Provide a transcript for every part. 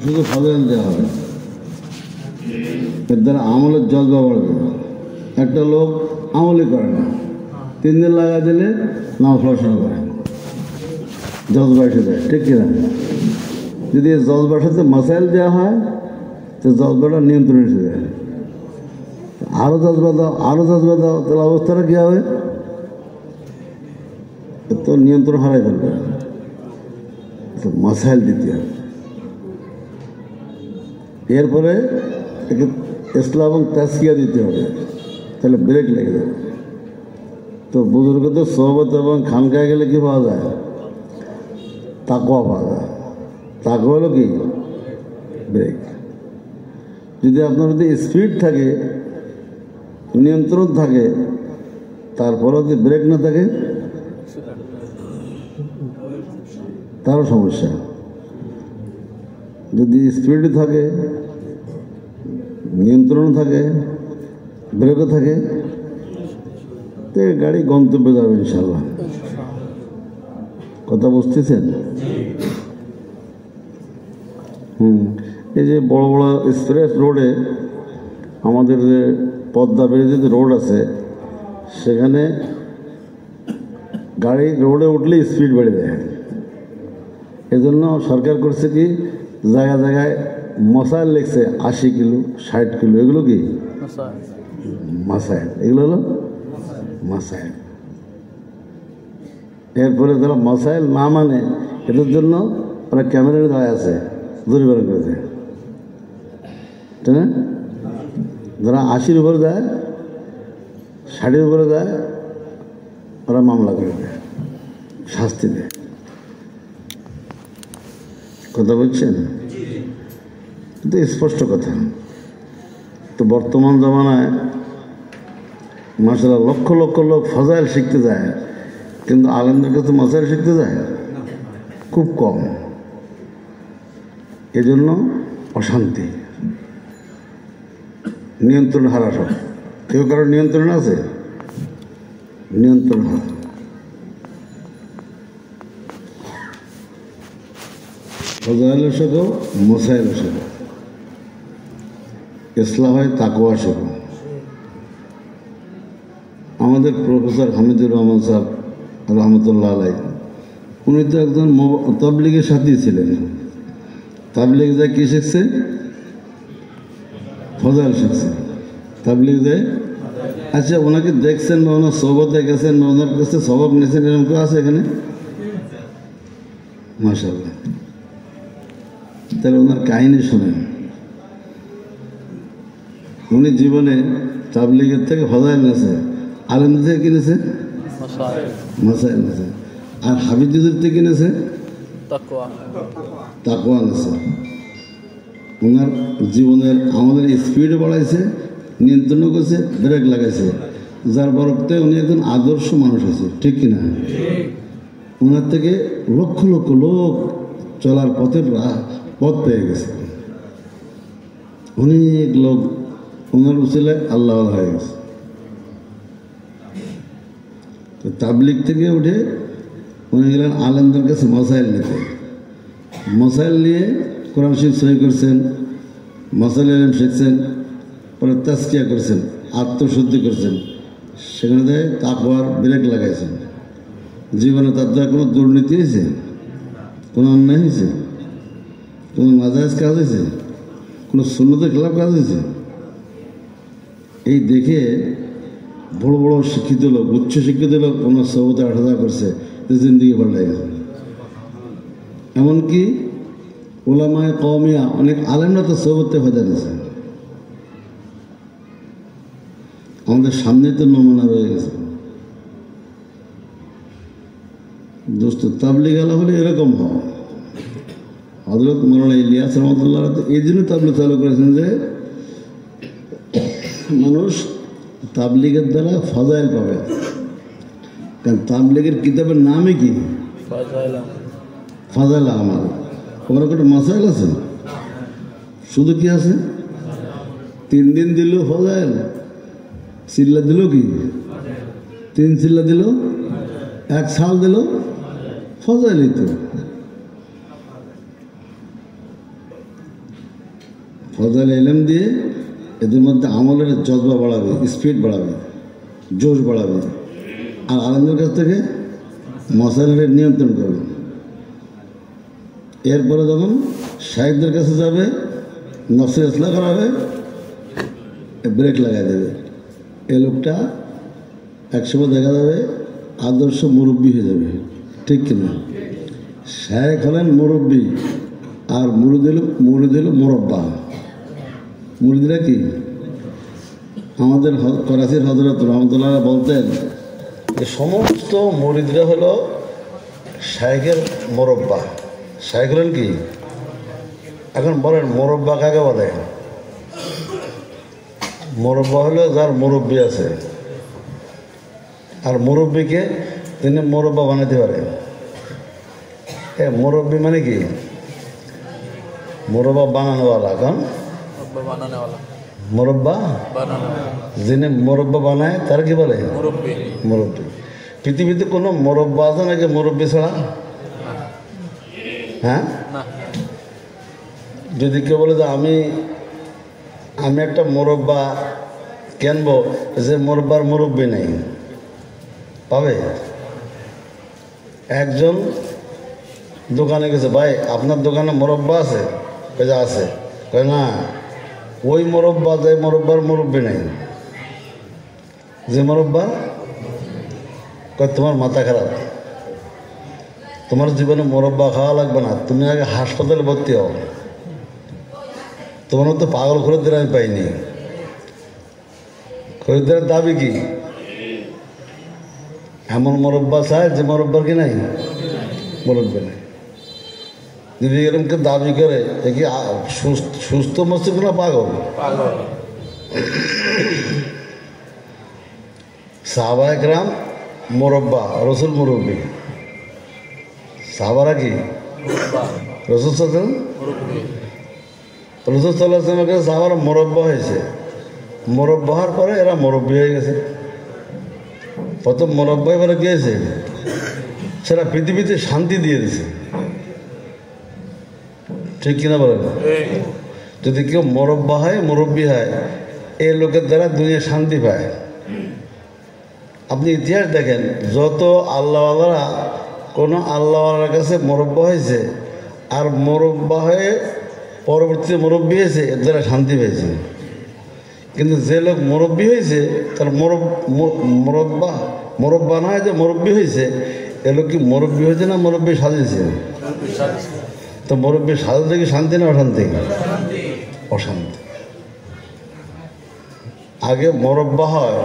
শুধু ফজল দেওয়া হবে, এর দ্বারা আমলের জজবা বাড়বে। একটা লোক আমলই করে না, 3 দিন লাগা দিলে নামাজ পড়া শুরু করে, জজবা এসে যায়, ঠিক কিনা? যদি জজবার সাথে মাসাইল দেওয়া হয় তো জজবাটা নিয়ন্ত্রণে এসে যায়। আরও জজবা দাও, আরও জজবা দাও, তাহলে অবস্থাটা কী হবে? তো নিয়ন্ত্রণ হারাই ফেলবে। মাসাইল দিতে হবে, এরপরে একে ইসলাম এবং তাসকিয়া দিতে হবে, তাহলে ব্রেক লেগে যাবে। তো বুজুর্গদের সোহবত এবং খানকায় গেলে কি পাওয়া যায়? তাকওয়া পাওয়া যায়। তাকওয়া হলো কি? ব্রেক। যদি আপনার যদি স্পিড থাকে, নিয়ন্ত্রণ থাকে, তারপরেও যদি ব্রেক না থাকে তারও সমস্যা। যদি স্পিড থাকে, নিয়ন্ত্রণ থাকে, ব্রেকও থাকে, তো গাড়ি গন্তব্যে যাবে ইনশাল্লাহ। কথা বুঝতেছেন? এই যে বড় বড় এক্সপ্রেস রোডে, আমাদের যে পদ্মা ব্রিজে যে রোড আছে, সেখানে গাড়ি রোডে উঠলে স্পিড বেড়ে যায়। এজন্য সরকার করছে কি, জায়গায় জায়গায় মাসাইল লিখছে, 80 কিলো 60 কিলো, এগুলো কি মাসাইল, এগুলো হলো মাসাইল। এরপরে যারা মাসাইল না মানে, এদের জন্য ওরা ক্যামেরার দাঁড়ায় আছে, জরিমানা করেছে, ঠিক না? যারা 80-র উপরে যায়, 60-এর উপরে যায়, ওরা মামলা করে দেয়, শাস্তি দেয়। কথা বলছেন? কিন্তু স্পষ্ট কথা। তো বর্তমান জমানায় মাশাআল্লাহ লক্ষ লক্ষ লোক ফজাইল শিখতে যায়, কিন্তু আলেমদের কাছে মাসাইল শিখতে যায় খুব কম। এজন্য অশান্তি, নিয়ন্ত্রণ হারা। সব কেউ কারোর নিয়ন্ত্রণ আছে? নিয়ন্ত্রণ হারা। ফজাইল শেখো, মোসাইল শেখো, ইসলাম হয় তাকওয়া শেখো। আমাদের প্রফেসর হামিদুর রহমান সাহেব রহমতুল্লাহ আলাই, উনি তো একজন তাবলীগের সাথী ছিলেন। তাবলীগ যায় কী শিখছে? ফজাইল শিখছে। তাবলীগ যায়, আচ্ছা ওনাকে দেখছেন বা ওনার সহবতে গেছেন বা ওনার কাছে সবক নিয়েছেন, এরকম কেউ আছে এখানে? মাশাআল্লাহ। তাহলে ওনার কাহিনী শোনেন। উনি জীবনে তাবলীগের থেকে ফজাইল নেছে, আলেমদের থেকে কিনেছে মাসাইল নেছে, আর হাফিজদের থেকে কিনেছে তাকওয়া নেছে। ওনার জীবনের আমাদের স্পিডও বাড়াইছে, নিয়ন্ত্রণও করছে, ব্রেক লাগাইছে, যার বরফতে উনি একজন আদর্শ মানুষ আছে, ঠিক কিনা? ওনার থেকে লক্ষ লক্ষ লোক চলার পথ পেয়ে গেছে। অনেক লোক ওনার উচিলায় আল্লাহ হয়ে গেছে। তো তাবলীগ থেকে উঠে উনি গেলেন আলেমদের কাছে মাসাইল নিতে। মাসাইল নিয়ে কোরআন শরীফ সহি করছেন, মাসাইল ইলম শিখছেন, পরে তাসকিয়া করছেন, আত্মশুদ্ধি করছেন। সেখানে দেয় তাকওয়ার ব্রেক লাগাইছেন। জীবনে তার দ্বারা কোনো দুর্নীতি হয়েছে? কোনো অন্যায় হয়েছে? কোনো নাজায়েজ কাজ হয়েছে? কোনো সুন্নতের খেলাফ কাজ হয়েছে? এই দেখে বড় বড় শিক্ষিত লোক, উচ্চ শিক্ষিত লোক ওনার সহবতে আঠাদা করছে, জিন্দিগি পাল্টাই গেছে। এমনকি ওলামায়ে কওমিয়া অনেক আলেমরা তো সহবতে হয়ে গেছে। আমাদের সামনে তো নমুনা রয়ে গেছে। দোস্ত তাবলীগ আলা হলে এরকম হয়। হযরত মাওলানা ইলিয়াস রহমাতুল্লাহ এই জন্য তাবলীগ চালু করেছেন যে মানুষ তাবলীগের দ্বারা ফজাইল পাবে। কারণ তাবলীগের কিতাবের নামই কি? ফাজাইল আমাল। ওখানে একটা মাসাইল আছে, শুধু কি আছে? 3 দিন দিল ফজাইল, চিল্লা দিল কি? 3 চিল্লা দিল, 1 সাল দিল, ফজাইলই তো। ফজল ইলম দিয়ে এদের মধ্যে আমলের জজবা বাড়াবে, স্পিড বাড়াবে, জোশ বাড়াবে। আর আলেমদের কাছ থেকে মশাইলের নিয়ন্ত্রণ করবে। এরপরে যখন শায়েখদের কাছে যাবে, নফসের ইসলাহ করাবে, ব্রেক লাগাই দেবে। এই লোকটা একসময় দেখা যাবে আদর্শ মুরব্বী হয়ে যাবে, ঠিক কিনা? শায়েখ হলেন মুরব্বী, আর মুরিদ হল মুরব্বা। মুরিদরা কি? আমাদের করাচির হযরত রহমতুল্লাহ বলতেন যে সমস্ত মুরিদরা হলো শায়েখের মুরব্বা। শায়েখ হলেন কি? এখন বলেন মুরব্বা কাকে বলে? মুরব্বা হলো যার মুরব্বী আছে, আর মুরব্বীকে তিনি মুরব্বা বানাতে পারেন। মুরব্বী মানে কি? মুরব্বা বানানোওয়ালা। এখন মুরব্বা যিনি মুরব্বা বানায় তার কি বলে? মুরব্বী। পৃথিবীতে কোনো মুরব্বা আছে নাকি মুরব্বী ছাড়া? হ্যাঁ, যদি কেউ বলে যে আমি একটা মুরব্বা কেনবো, যে মুরব্বার মুরব্বী নেই, পাবে? একজন দোকানে গেছে, ভাই আপনার দোকানে মুরব্বা আছে? কয়ে আছে। কয় না, ওই মুরব্বা যে মুরব্বার মুরব্বী নেই। যে মুরব্বা, কয় তোমার মাথা খারাপ, তোমার জীবনে মুরব্বা খাওয়া লাগবে না, তুমি আগে হাসপাতালে ভর্তি হও। তোমার তো পাগল খরিদ্দার আমি পাইনি। খরিদ্দারের দাবি কি? এমন মুরব্বা চায় যে মুরব্বার কি নাই, মুরব্বী নাই। যদি এরকম কেউ দাবি করে, এ কি সুস্থ মস্তিষ্ক না পাগল? সাহাবায়ে কেরাম মুরব্বা, রসুল মুরব্বী। সাহাবারা কি? রসুল সাল্লাল্লাহু আলাইহি কাছে সাহাবারা মুরব্বা হয়েছে। মুরব্বা হওয়ার পরে এরা মুরব্বী হয়ে গেছে। প্রথম মুরব্বা এবারে গিয়েছে, সেটা পৃথিবীতে শান্তি দিয়ে দিছে, ঠিক কিনা বলেন? যদি কেউ মুরব্বা হয়, মুরব্বী হয়, এই লোকের দ্বারা দুনিয়া শান্তি পায়। আপনি ইতিহাস দেখেন, যত আল্লাহওয়ালারা কোনো আল্লাহওয়ালার কাছে মুরব্বা হয়েছে আর মুরব্বা হয়ে পরবর্তীতে মুরব্বী হয়েছে, এর দ্বারা শান্তি পেয়েছে। কিন্তু যে লোক মুরব্বী হয়েছে তার মুরব্বা না হয় যে মুরব্বী হয়েছে, এ লোক কি মুরব্বী হয়েছে না মুরব্বী সাজিয়েছে? তো মুরব্বী সাজাতে কি শান্তি না অশান্তি? অশান্তি। আগে মুরব্বা হয়,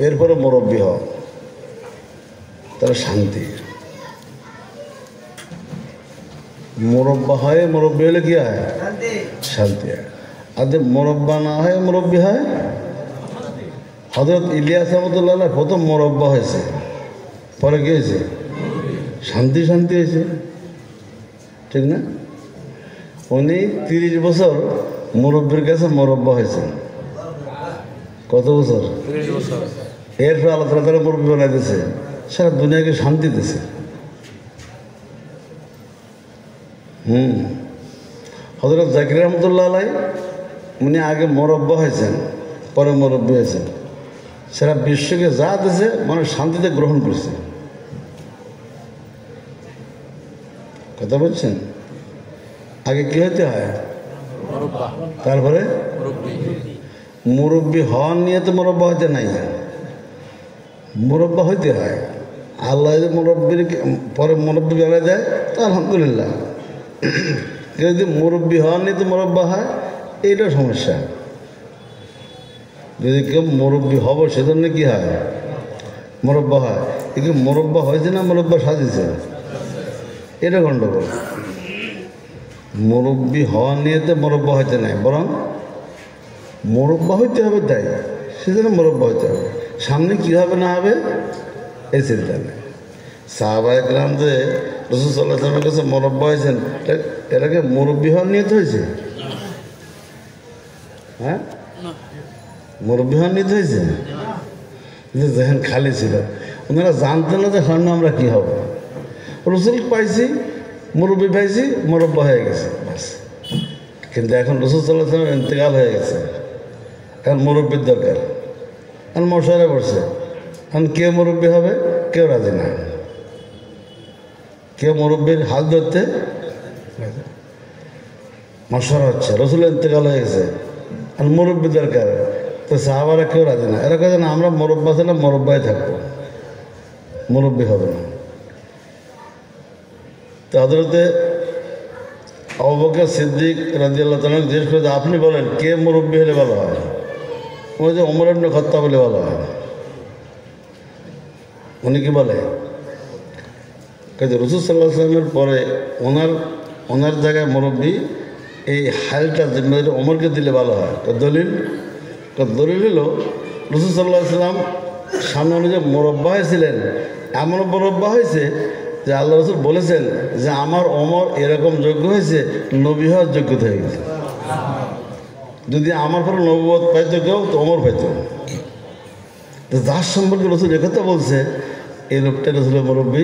এরপরে মুরব্বী হয়, তাহলে শান্তি। মুরব্বা হয়, মুরব্বী হলে কি হয়? শান্তি হয়। আর যে মুরব্বা না হয়, মুরব্বী হয়। হযরত ইলিয়াস রহমতুল্লাহ প্রথম মুরব্বা হয়েছে, পরে কি হয়েছে? শান্তি শান্তি হয়েছে, ঠিক না? উনি 30 বছর মুরব্বীর কাছে মুরব্বা হয়েছে। কত বছর? 30 বছর। এরপর আল্লাহ তাআলা তারা মুরব্বী বানাই দিয়েছে, সারা দুনিয়াকে শান্তি দিয়েছে। হযরত জাকির রহমতুল্লাহ আলাইহি উনি আগে মুরব্বা হয়েছেন, পরে মুরব্বী হয়েছেন। সারা বিশ্বকে যা দিয়েছে মানুষ শান্তিতে গ্রহণ করছে। কথা বলছেন? আগে কি হতে হয়? তারপরে মুরব্বী হওয়ার নিয়ে তো মুরব্বা হইতে নাই, মুরব্বা হইতে হয়। আল্লাহ যদি মুরব্বীর পরে মুরব্বী বেড়ে যায় তো আলহামদুলিল্লাহ। যদি মুরব্বী হওয়ার নিয়ে তো মুরব্বা হয়, এইটা সমস্যা। যদি কেউ মুরব্বী হব সেজন্য কি হয়? মুরব্বা হয়। কিন্তু মুরব্বা হয়েছে না মুরব্বা সাজিয়েছে, এটা গণ্ডগোল। মুরব্বী হওয়ার নিয়ে তো মুরব্বা হইতে নাই, বরং মুরব্বা হইতে হবে, তাই সেজন্য মুরব্বা হইতে হবে। সামনে কী হবে না হবে এই চিন্তা নেই। সাহাবায়ে কেরাম যে রাসূল সাল্লাল্লাহু আলাইহি ওয়াসাল্লামের কাছে মুরব্বা হয়েছেন, এটাকে মুরব্বী হওয়ার নিয়ত হয়েছে? হ্যাঁ, মুরব্বী হওয়ার নিয়ত হয়েছে? কিন্তু যেখানে খালি ছিল, ওনারা জানতেন না যে সামনে আমরা কী হব। রাসূল পাইছি, মুরব্বী পাইছি, মুরব্বা হয়ে গেছে, বাস। কিন্তু এখন রাসূল সাল্লাল্লাহু আলাইহি ওয়াসাল্লাম ইন্তেকাল হয়ে গেছে, এখন মুরব্বির দরকার। এখন মশারা পড়ছে, এখন কে মুরব্বী হবে কেউ রাজি না, কেউ মুরব্বীর হাল ধরতে মশারা হচ্ছে। রাসূলের ইন্তেকাল হয়ে গেছে, এখন মুরব্বী দরকার, তো সাহাবারা কেউ রাজি না। এরা কাছে না, আমরা মুরব্বা ছিলাম, মুরব্বাই থাকবো, মুরব্বী হবে না। তো হযরতে আবু বকর সিদ্দিক রাদিয়াল্লাহু তাআলা জিজ্ঞেস করে, আপনি বলেন কে মুরব্বী হলে ভালো হয়? ওই যে ওমর ইবনে খাত্তাব বলে ভালো হয়। উনি কি বলে, রাসূল সাল্লাল্লাহু আলাইহি ওয়াসাল্লামের পরে ওনার জায়গায় মুরব্বী এই হালটা জিম্মেদারি ওমরকে দিলে ভালো হয়। দলিল হলো রাসূল সাল্লাল্লাহু আলাইহি ওয়াসাল্লাম সামনে উনি যে মুরব্বা হয়েছিলেন, এমন মুরব্বা হয়েছে যে আল্লাহ রাসূল বলেছেন যে আমার ওমর এরকম যোগ্য হয়েছে, নবী হওয়ার যোগ্যতা হয়ে গেছে। যদি আমার পরে নবুয়ত পাইতো কেউ, তো ওমর পাইতো। তো যার সম্পর্কে রাসূল একথা বলছে, এই লোকটা রাসূলের মুরব্বী,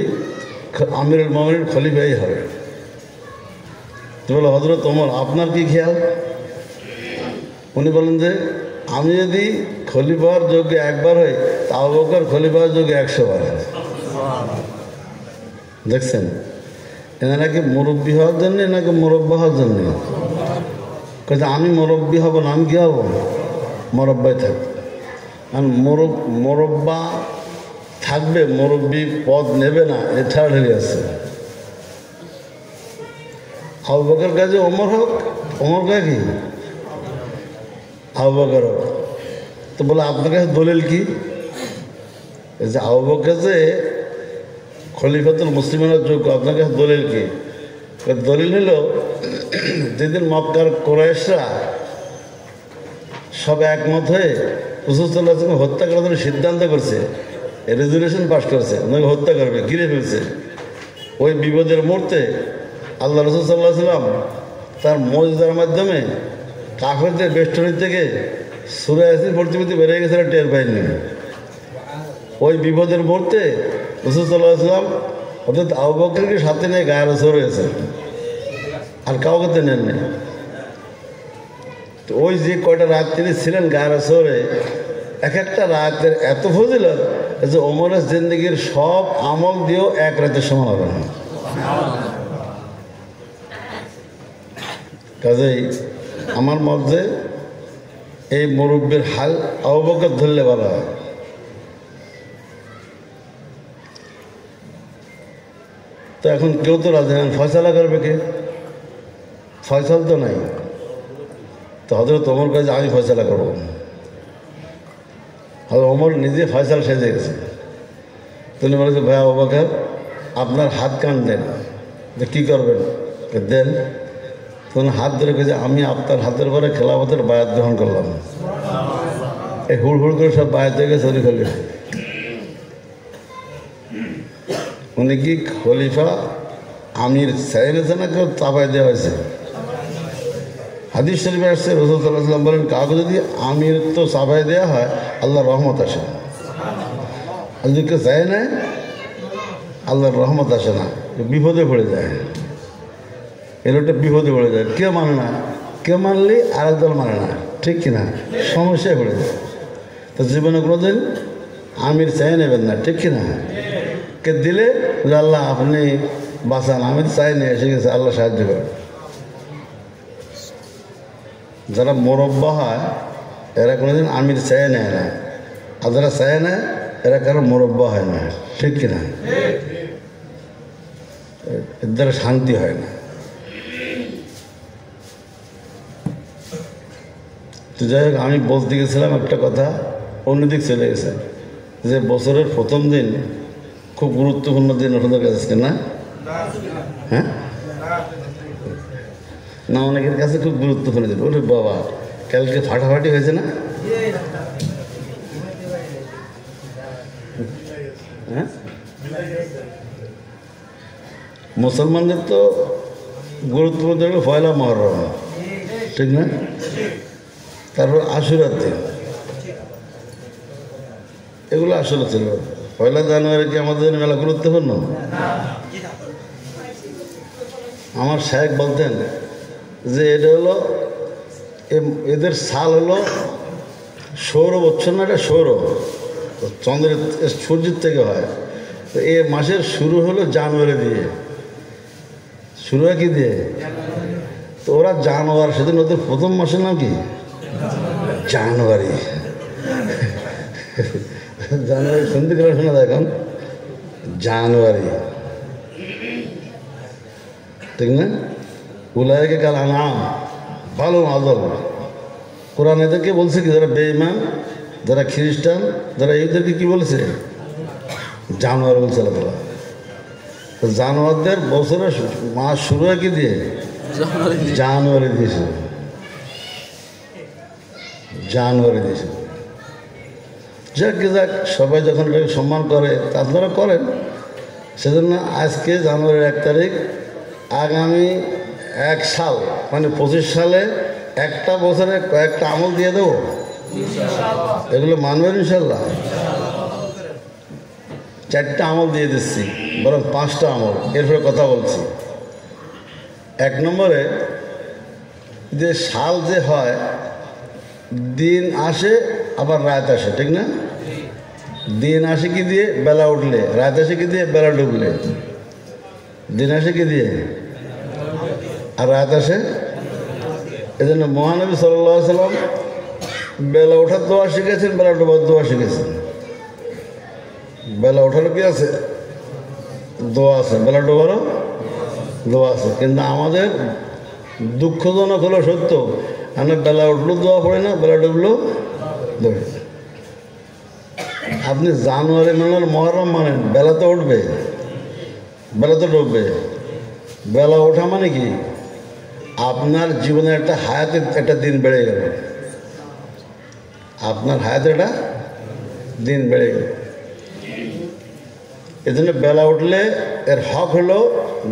আমিরুল মুমিনিন খলিফাই হবে। তো বলে, হযরত ওমর আপনার কি খেয়াল? উনি বলেন যে আমি যদি খলিফার যোগ্য একবার হই, তা আবু বকর খলিফার যোগ্য 100 বার। দেখছেন, এরা নাকি মুরব্বী হওয়ার জন্য নাকি মুরব্বা হওয়ার জন্য? কিন্তু আমি মুরব্বী হব না, আমি কি হব? মুরব্বাই থাকবো। আর মুরব্বা থাকবে, মুরব্বী পদ নেবে না, এ ঠাড়ি আছে। আবু বকর কাজে ওমর হোক, ওমর কাজ কি আবু বকর হোক। তো বলে আপনার কাছে দলিল কি যে আবু বকর যে খলিফাতুল মুসলিমের যোগ্য, আপনার কাছে দলিল কি? দলিল হলো যেদিন মক্কার কুরাইশরা সব একমত হয়ে রাসূল সাল্লাল্লাহু আলাইহি ওয়াসাল্লাম হত্যা করার জন্য সিদ্ধান্ত করছে, রেজুলেশন পাস করছে, ওনাকে হত্যা করবে, ঘিরে ফেলছে। ওই বিপদের মুহূর্তে আল্লাহ রাসূল সাল্লাল্লাহু আলাইহি ওয়াসাল্লাম তার মুজিজার মাধ্যমে কাফেরদের বেষ্টনী থেকে সূরা ইয়াসিন পড়তে বেরিয়ে গেছে, টের পায়নি। ওই বিপদের মুহূর্তে রাসূল সাল্লাল্লাহু আলাইহি ওয়াসাল্লাম অর্থাৎ আবু বকরকে সাথে নিয়ে গায়ের ওসর হয়েছে, আর কাউকে তো নেননি। তো ওই যে কয়টা রাত তিনি ছিলেন গায়ের ওসরে, এক একটা রাতের এত ফজিলত যে ওমরের জিন্দেগির সব আমল দিয়েও এক রাতের সমান হবে না। কাজেই আমার মধ্যে এই মুরব্বীর হাল আবু বকর ধরলে ভালো হয়। তো এখন কেউ তো রাজি নেন, ফয়সালা করবে কে? ফয়সাল তো নাই। তো হযরত ওমর কাছে আমি ফয়সালা করবো। হযরত ওমর নিজে ফয়সাল সেজে গেছে। তিনি বলেছে, ভাই আবু বকর আপনার হাত কান দেন, যে কী করবেন দেন। তখন হাত ধরে গেছে, আমি আপনার হাতের পরে খেলাফতের বায়াত গ্রহণ করলাম। এই হুড় করে সব বায়াত হয়ে গেছে উনি খলিফা। উনি কি খলিফা আমির চাইছে না কেউ চাপাই দেওয়া হয়েছে? হাদিস শরীফে আসছে, রাসূল সাল্লাল্লাহু আলাইহি ওয়াসাল্লাম বলেন, কাউকে যদি আমির তো চাপাই দেওয়া হয়, আল্লাহর রহমত আসে। আর যদি কেউ চায় না, আল্লাহর রহমত আসে না, বিপদে পড়ে যায়। এর একটা বিপদে পড়ে যায়, কেউ মানে না, কেউ মানলে আরেক দল মানে না, ঠিক কিনা? সমস্যায় পড়ে যায়। তো জীবনে কোনোদিন আমির চাই নেবেন না, ঠিক কিনা? কে দিলে যে আল্লাহ আপনি বাঁচান, আমি তো চাই না, এসে গেছে, আল্লাহ সাহায্য করেন। যারা মুরব্বা হয় এরা কোনোদিন আমির চাই নেয় না, আর যারা চায় না এরা কারো মুরব্বা হয় না, ঠিক কিনা? এর দ্বারা শান্তি হয় না। তো যাই হোক, আমি বলতে গেছিলাম একটা কথা, অন্যদিক চলে গেছে, যে বছরের প্রথম দিন খুব গুরুত্বপূর্ণ দিন ওঠাদের কাছে, না? হ্যাঁ না, অনেকের কাছে খুব গুরুত্বপূর্ণ দিন। ওরে বাবা, কালকে ফাটাফাটি হয়েছে না? হ্যাঁ, মুসলমানদের তো গুরুত্বপূর্ণ হলো পয়লা মহরম, ঠিক না? তারপর আশুরার দিন, এগুলো আসলে ছিল। পয়লা জানুয়ারি কি আমাদের জন্য মেলা গুরুত্বপূর্ণ? আমার শায়েখ বলতেন যে এটা হলো এদের সাল হলো সৌর বছর না, এটা সৌর চন্দ্রের সূর্যের থেকে হয়। তো এই মাসের শুরু হলো জানুয়ারি দিয়ে, শুরু হয় কি দিয়ে? তো ওরা জানুয়ারি, সেদিন ওদের প্রথম মাসের নাম কি? জানুয়ারি। জানুয়ারি শুনতে গেলে শোনা যায় এখন জানুয়ারি, ঠিক না? উলাইকে কাল আনাম ভালো আদল। কোরআন এদেরকে বলছে কি, যারা বেঈমান, যারা খ্রিস্টান, যারা এদেরকে কি বলছে? জানোয়ার বলছে আল্লাহ তাআলা। জানোয়ারদের বছরের মাস শুরু হয় কি দিয়ে? জানুয়ারি দিয়েছে, জানুয়ারি দিয়েছে। যাক যাক, সবাই যখন এটাকে সম্মান করে তা আপনারা করেন। সেজন্য আজকে জানুয়ারির 1 তারিখ, আগামী 1 সাল মানে 25 সালে একটা বছরে কয়েকটা আমল দিয়ে দেবো। এগুলো মানবেন ইনশাল্লাহ? 4টা আমল দিয়ে দিচ্ছি, বরং 5টা আমল, এরপরে কথা বলছি। 1 নম্বরে, যে সাল যে হয়, দিন আসে আবার রাত আসে, ঠিক না? দিন আসে কি দিয়ে? বেলা উঠলে। রাত আসে কি দিয়ে? বেলা ডুবলে। দিন আসে কি দিয়ে? আর রাত আসে। এই জন্য মহানবী সাল্লাল্লাহু আলাইহি সাল্লাম বেলা ওঠার দোয়া শিখেছেন, বেলা ডোবার দোয়া শিখেছেন। বেলা ওঠারও কি আছে? দোয়া আছে, বেলা ডোবারও দোয়া আছে। কিন্তু আমাদের দুঃখজনক হলো সত্য, আমরা বেলা উঠলেও দোয়া পড়ে না, বেলা ডুবলেও দোয়া। আপনি জানুয়ারি মানেন, মহরম মানেন, বেলা তো উঠবে, বেলা তো ডুববে। বেলা ওঠা মানে কি? আপনার জীবনের একটা হায়াতের একটা দিন বেড়ে গেল, আপনার হায়াতের একটা দিন বেড়ে গেল। এই জন্য বেলা উঠলে এর হক হলো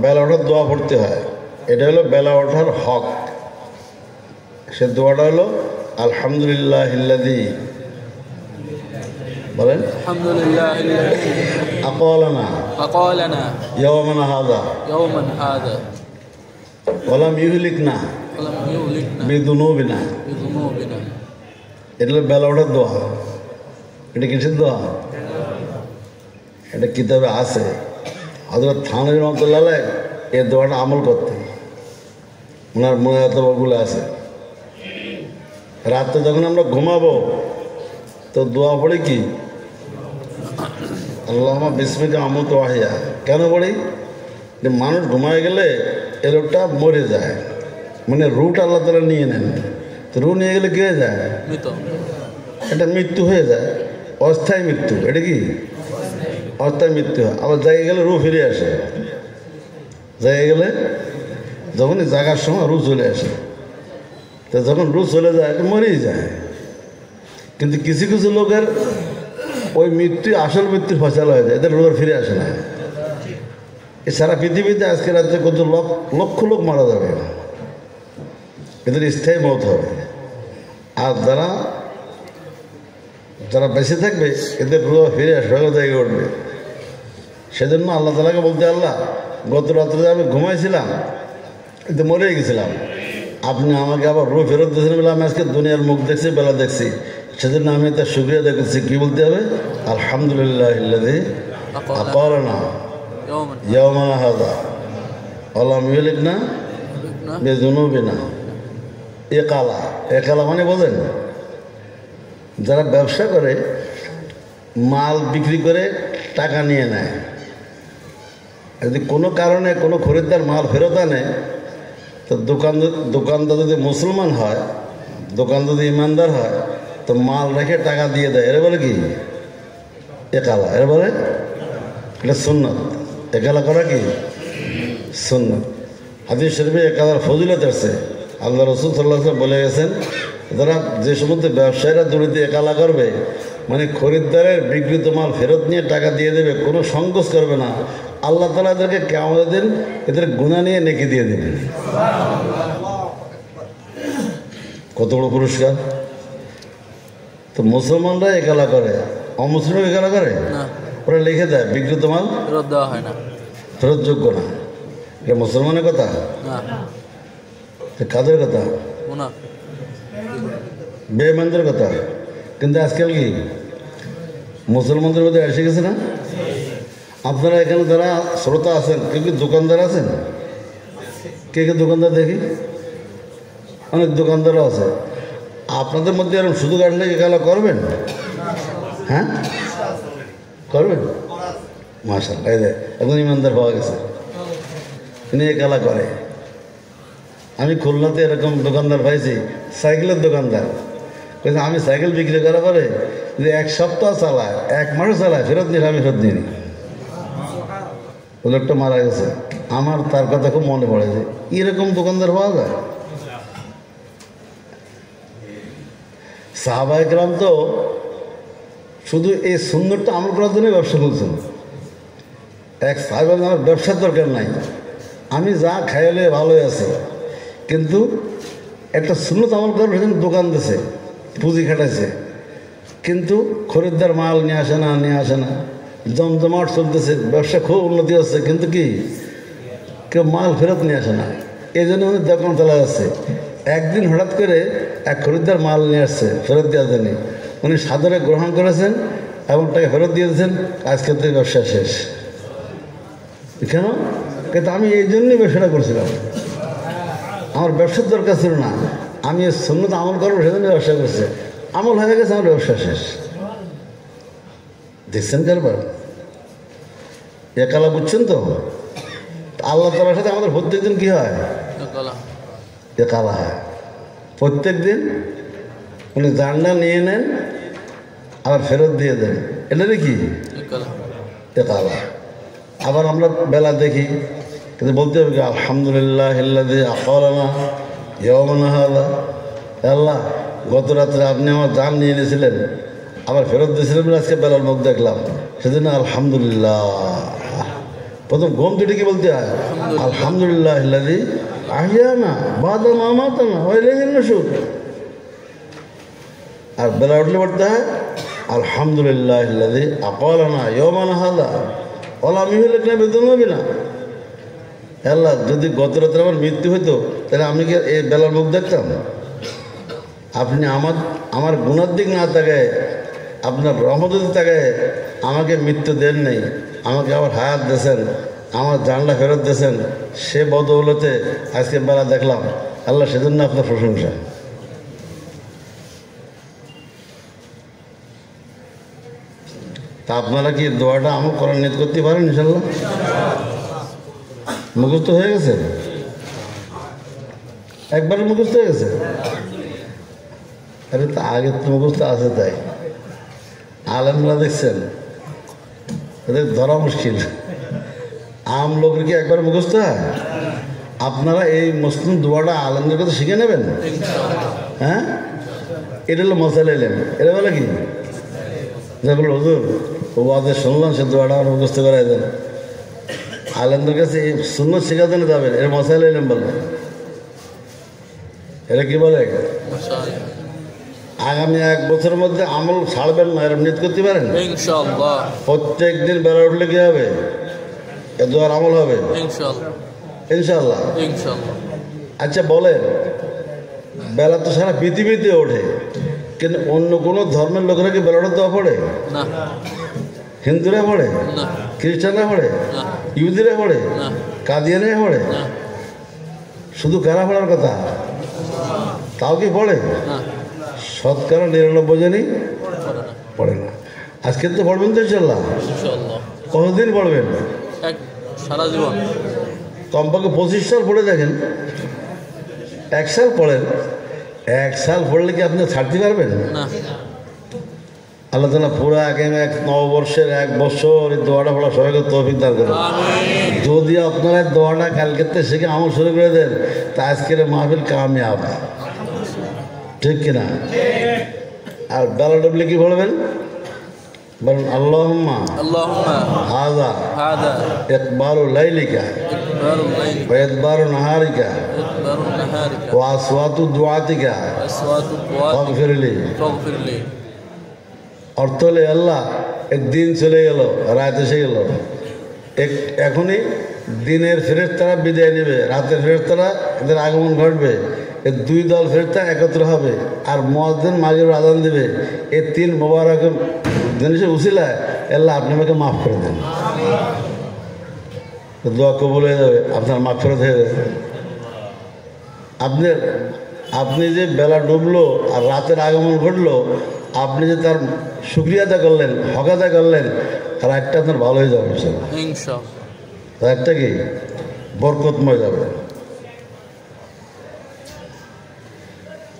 বেলা ওঠার দোয়া পড়তে হয়। এটা হলো বেলা ওঠার হক। সে দোয়াটা হলো আলহামদুলিল্লাহিল্লাযী, বলেন আকালানা ইয়াওমান হাযা ওয়ালাম ইউহলিকনা বিযুনুবিনা। এটা হলো বেলা ওঠার দোয়া। এটা কিসের দোয়া? এটা কিতাবে আছে। হযরত থানভী রহমাতুল্লাহ আলাইহি এই দোয়াটা আমল করতেন, ওনার মুনাজাতগুলো আছে। রাতে যখন আমরা ঘুমাবো তো দোয়া পড়ি কি? আল্লাহুম্মা বিসমিকা আমুতু ওয়া আহইয়া। কেন পড়ি? যে মানুষ ঘুমায় গেলে এ রোগটা মরে যায়, মানে রুটা আল্লাহ তাআলা নিয়ে নেন। তো রু নিয়ে গেলে কী হয়ে যায়? এটা মৃত্যু হয়ে যায়, অস্থায়ী মৃত্যু। এটা কি? অস্থায়ী মৃত্যু হয়। আবার জায়গায় গেলে রু ফিরে আসে, জায়গায় গেলে যখনই জাগার সময় রু চলে আসে। তো যখন রু চলে যায় এটা মরেই যায়। কিন্তু কিছু কিছু লোকের ওই মৃত্যু আসল মৃত্যুর ফয়সালা হয়ে যায়, এদের রোগ ফিরে আসে না। এছাড়া পৃথিবীতে আজকে রাত্রে কত লক্ষ লোক মারা যাবে, এদের স্থায়ী মওত হবে। আর যারা বেঁচে থাকবে এদের রোগ ফিরে আসবে, জায়গায় উঠবে। সেজন্য আল্লাহ তাআলাকে বলতে, আল্লাহ গত রাত্রে আমি ঘুমাইছিলাম, কিন্তু মরেই গেছিলাম, আপনি আমাকে আবার রূহ ফেরত দিয়েছেন বলে আমি আজকে দুনিয়ার মুখ দেখছি, বেলা দেখছি। সেজন্য আমি তার শুকরিয়া আদায় করছি। কী বলতে হবে? আলহামদুলিল্লাহিল্লাযী আকালানা ইয়াওমান হাযা ওয়ালাম ইউহলিকনা বিযুনুবিনা। একালা মানে বোঝেন? যারা ব্যবসা করে, মাল বিক্রি করে টাকা নিয়ে নেয়, যদি কোনো কারণে কোনো খরিদ্দার মাল ফেরত আনে, তো দোকানদার যদি মুসলমান হয়, দোকানদার যদি ইমানদার হয়, তো মাল রেখে টাকা দিয়ে দেয়। এরা বলে কি? একালা। এরা বলে এটা সুন্নাত। একালা করা কি? সুন্নাত। হাদিস শরীফে একালার ফজিলত আছে। আল্লাহ রাসূল সাল্লাল্লাহু আলাইহি ওয়াসাল্লাম বলে গেছেন, যারা যে সমস্ত ব্যবসায়ীরা দুর্নীতি একালা করবে, মানে খরিদ্দারের বিক্রিত মাল ফেরত নিয়ে টাকা দিয়ে দেবে, কোনো সংকোচ করবে না, আল্লাহ তাআলা এদেরকে কিয়ামতের দিন এদের গুনাহ নিয়ে নেকি দিয়ে দেবেন। কত বড় পুরস্কার! তো মুসলমানরা একালা করে, অমুসলিম একালা করে না। ওরা লিখে দেয় বিক্রিত মাল ফেরত দেওয়া হয় না, ফেরত যোগ্য না। এটা মুসলমানের কথা? কাদের কথা? বেঈমানদের কথা। কিন্তু আজকাল কি মুসলমানদের মধ্যে এসে গেছে না? আপনারা এখানে যারা শ্রোতা আছেন, কেউ কি দোকানদার আছেন? কে কে দোকানদার দেখি? অনেক দোকানদারও আছে। আপনাদের মধ্যে এরকম শুধু কাটলে এগুলো করবেন? হ্যাঁ, করবেন? মাশাআল্লাহ, এই যে এখন ইমানদার পাওয়া গেছে, তিনি একালা করে। আমি খুলনাতে এরকম দোকানদার পাইছি, সাইকেলের দোকানদার। কিন্তু আমি সাইকেল বিক্রি করার পরে যে 1 সপ্তাহ চালায়, 1 মাসও চালায়, ফেরত নিয়ে আমি ফেরত নিই। লোকটা মারা গেছে। আমার তার কথা খুব মনে পড়ে যে এরকম দোকানদার পাওয়া যায়। সাহাবায়ে কেরাম তো শুধু এই সুন্নতটা আমল করার জন্যই ব্যবসা করছেন। এক সাহাবা আমার ব্যবসার দরকার নাই, আমি যা খাইলে ভালোই আছে, কিন্তু একটা সুন্নত আমল করার জন্য দোকান দিয়েছে, পুঁজি খাটাইছে, কিন্তু খরিদ্দার মাল নিয়ে আসে না, জমজমাট চলতেছে, ব্যবসা খুব উন্নতি হচ্ছে, কিন্তু কি কেউ মাল ফেরত নিয়ে আসে না। এই জন্য উনি দোকান চালা যাচ্ছে। একদিন হঠাৎ করে এক খরিদ্দার মাল নিয়ে আসছে, ফেরত দেওয়া যায়নি। উনি সাদরে গ্রহণ করেছেন এবং টাকা ফেরত দিয়ে দিয়েছেন। আজকে তো ব্যবসা শেষ। কেন? কিন্তু আমি এই জন্যই ব্যবসাটা করছিলাম, আমার ব্যবসার দরকার ছিল না, আমি সুন্নত আমল করবো সেজন্য ব্যবসা করছে। আমল হয়ে গেছে, আমার ব্যবসা শেষ। দেখছেন কারবার? একালা বুঝছেন তো? আল্লাহ তাআলার সাথে আমাদের প্রত্যেক দিন কী হয়? একালা হয়। প্রত্যেক দিন উনি জানলা নিয়ে নেন, আবার ফেরত দিয়ে দেন। এটারে কি? একালা। আবার আমরা বেলা দেখি, কিন্তু বলতে হবে কি আলহামদুলিল্লাহ আল্লাযী আখারানা ইয়াওমানা হাযা। আল্লাহ, গত রাত্রে আপনি আমার জান নিয়ে নিয়েছিলেন, আবার ফেরত দিয়েছিলেন, আজকে বেলার মুখ দেখলাম, সেজন্য আলহামদুলিল্লাহ। প্রথম ঘুম থেকে কি বলতে হয়? আলহামদুলিল্লাহ আল্লাযী আহইয়ানা বা'দা মা আমাতানা ওয়া ইলাইহিন নুশুর। আর বেলা উঠলে পড়তে হয় আলহামদুলিল্লাহ আল্লাযী আকালানা ইয়াওমানা হাযা ওয়া লাম ইহলিকনা বিযুনুবিনা। আল্লাহ, যদি গত রাত্রে আমার মৃত্যু হইতো তাহলে আমি কি এই বেলার মুখ দেখতাম? আপনি আমার গুণার দিক না তাকায়, আপনার রহমতের দিক তাকায় আমাকে মৃত্যু দেন নাই, আমাকে আবার হায়াত দিয়েছেন, আমার জানলা ফেরত দিয়েছেন, সে বদৌলতে আজকে বেলা দেখলাম। আল্লাহ, সেজন্য আপনার প্রশংসা। তা আপনারা কি দোয়াটা আমল করার নিয়ত করতে পারেন? ইনশাল্লাহ মুখস্থ হয়ে গেছে, একবারে মুখস্থ হয়ে গেছে। আরে তা আগে তো মুখস্থ আছে, তাই আলেমরা দেখছেন এদের ধরা মুশকিল। আম লোকের কি একবার মুখস্থ হয়? আপনারা এই মুসলিম দোয়াটা আলেমদের কাছে শিখে নেবেন। হ্যাঁ, এটা হলো মশালা এলেন। এটা বলে কি যেগুলো হুজুর ও বাদে শুনলাম, সে দোয়াটা আমার মুখস্থ করাই দেন। আলেমদের কাছে এই সুন্নত শেখাতে না যাবেন, এর মশালা এলেন বলে। এটা কি বলে? আগামী 1 বছরের মধ্যে আমল ছাড়বেন না, এরকম নিয়ত করতে পারেন? ইনশাআল্লাহ। প্রত্যেক দিন বেলা উঠলে কি হবে? এ দোয়ার আমল হবে ইনশাআল্লাহ। আচ্ছা বলেন, বেলা তো সারা পৃথিবীতে ওঠে, কিন্তু অন্য কোনো ধর্মের লোকেরা কি বেলাটা দেওয়া পড়ে? হিন্দুরা পড়ে, খ্রিস্টানরা পড়ে, ইহুদিরা পড়ে, কাদিয়ানিরা পড়ে? শুধু কারা পড়ার কথা? তাও কি পড়ে? শতকরা 99 জনই পড়ে না। আজকে তো পড়বেন তো ইনশাল্লাহ। কতদিন পড়বেন? সারা জীবন। কমপক্ষে 25 সাল পড়ে দেখেন। 1 সাল পড়েন, 1 সাল পড়লে কি আপনি ছাড়তে পারবেন? না। আল্লাহ তাআলা পুরো এক নববর্ষের 1 বছর এই দোয়াটা পড়া সবাইকে তৌফিক দান করুন। যদি আপনারা দোয়াটা কালকে থেকে আমল শুরু করে দেন, তা আজকের মাহফিল কামিয়াব, ঠিক কিনা? আর বেলা ডুবলে কি বলবেন? বলুন আল্লাহুম্মা হাযা ইকবালু লাইলিকা ওয়া ইদবারু নাহারিকা ওয়া আসওয়াতু দুআতিকা ফাগফিরলি। অর্থ হলে আল্লাহ, একদিন চলে গেল, রাত এসে গেল, এখনই দিনের ফেরেশতারা বিদায় নেবে, রাতের ফেরেশতারা এদের আগমন ঘটবে। এ দুই দল ফেরেশতা একত্র হবে আর মুয়াজ্জিন মাগরিবের আযান দেবে। এই তিন মোবারক জিনিসের উসিলায় আল্লাহ আপনি আমাকে মাফ করে দেন, দোয়া কবুল হয়ে যাবে, আপনার মাগফিরাত হয়ে যাবে। আপনি যে বেলা ডুবলো আর রাতের আগমন ঘটলো, আপনি যে তার শুকরিয়া আদায় করলেন, হক আদায় করলেন, আর একটা আপনার ভালো হয়ে যাবে ইনশাআল্লাহ। একটা কি বরকতময় যাবে।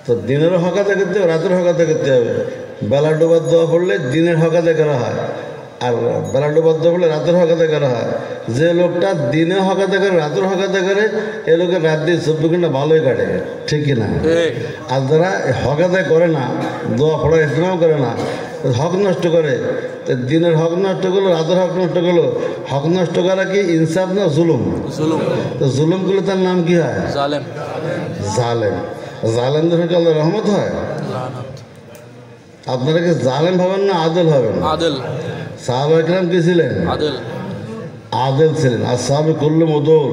তো দিনের হক আদায় করতে হবে, রাতের হক আদায় করতে হবে। বেলা ডোবার দোয়া পড়লে দিনের হক আদায় করা হয়, আর বেলা ডোবার দোয়া পড়লে রাতের হক আদায় করা হয়। যে লোকটা দিনে হক আদায় করে, রাতের হক আদায় করে, এ লোকের রাত দিয়ে 24 ঘন্টা ভালোই কাটে, ঠিক কিনা? আর যারা হক আদায় করে না, দোয়া পড়ার ইহতিমাম করে না, হক নষ্ট করে, তো দিনের হক নষ্ট করলো, রাতের হক নষ্ট করলো। হক নষ্ট করা কি ইনসাফ না জুলুম? তো জুলুম করলে তার নাম কি হয়? জালেম। জালেমদের কি আল্লাহর রহমত হয়? আপনারা কি জালেম হবেন না আদেল হবেন? সাহাবায়ে কেরাম কি ছিলেন? আদেল ছিলেন। আর সাহাবে করলে মদল,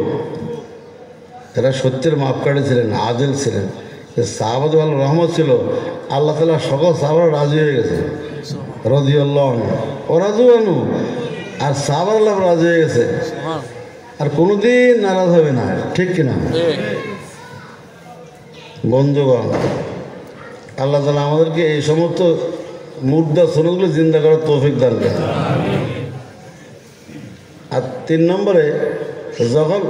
এরা সত্যের মাপকাঠি ছিলেন, আদেল ছিলেন। সাহাবাদের ভালো রহমত ছিল, আল্লাহ তাআলা সকল সাহাবারা রাজি হয়ে গেছে, রাদিয়াল্লাহু আনহু ও রাযু আনহু। আর সাহাবারা আল্লাহ রাজি হয়ে গেছে, আর কোনোদিন নারাজ হবে না, ঠিক কিনা? বন্ধুগণ, আল্লাহ তাআলা আমাদেরকে এই সমস্ত মুর্দা সুন্নতগুলো জিন্দা করার তৌফিক দান করেন। আর 3 নম্বরে, যখন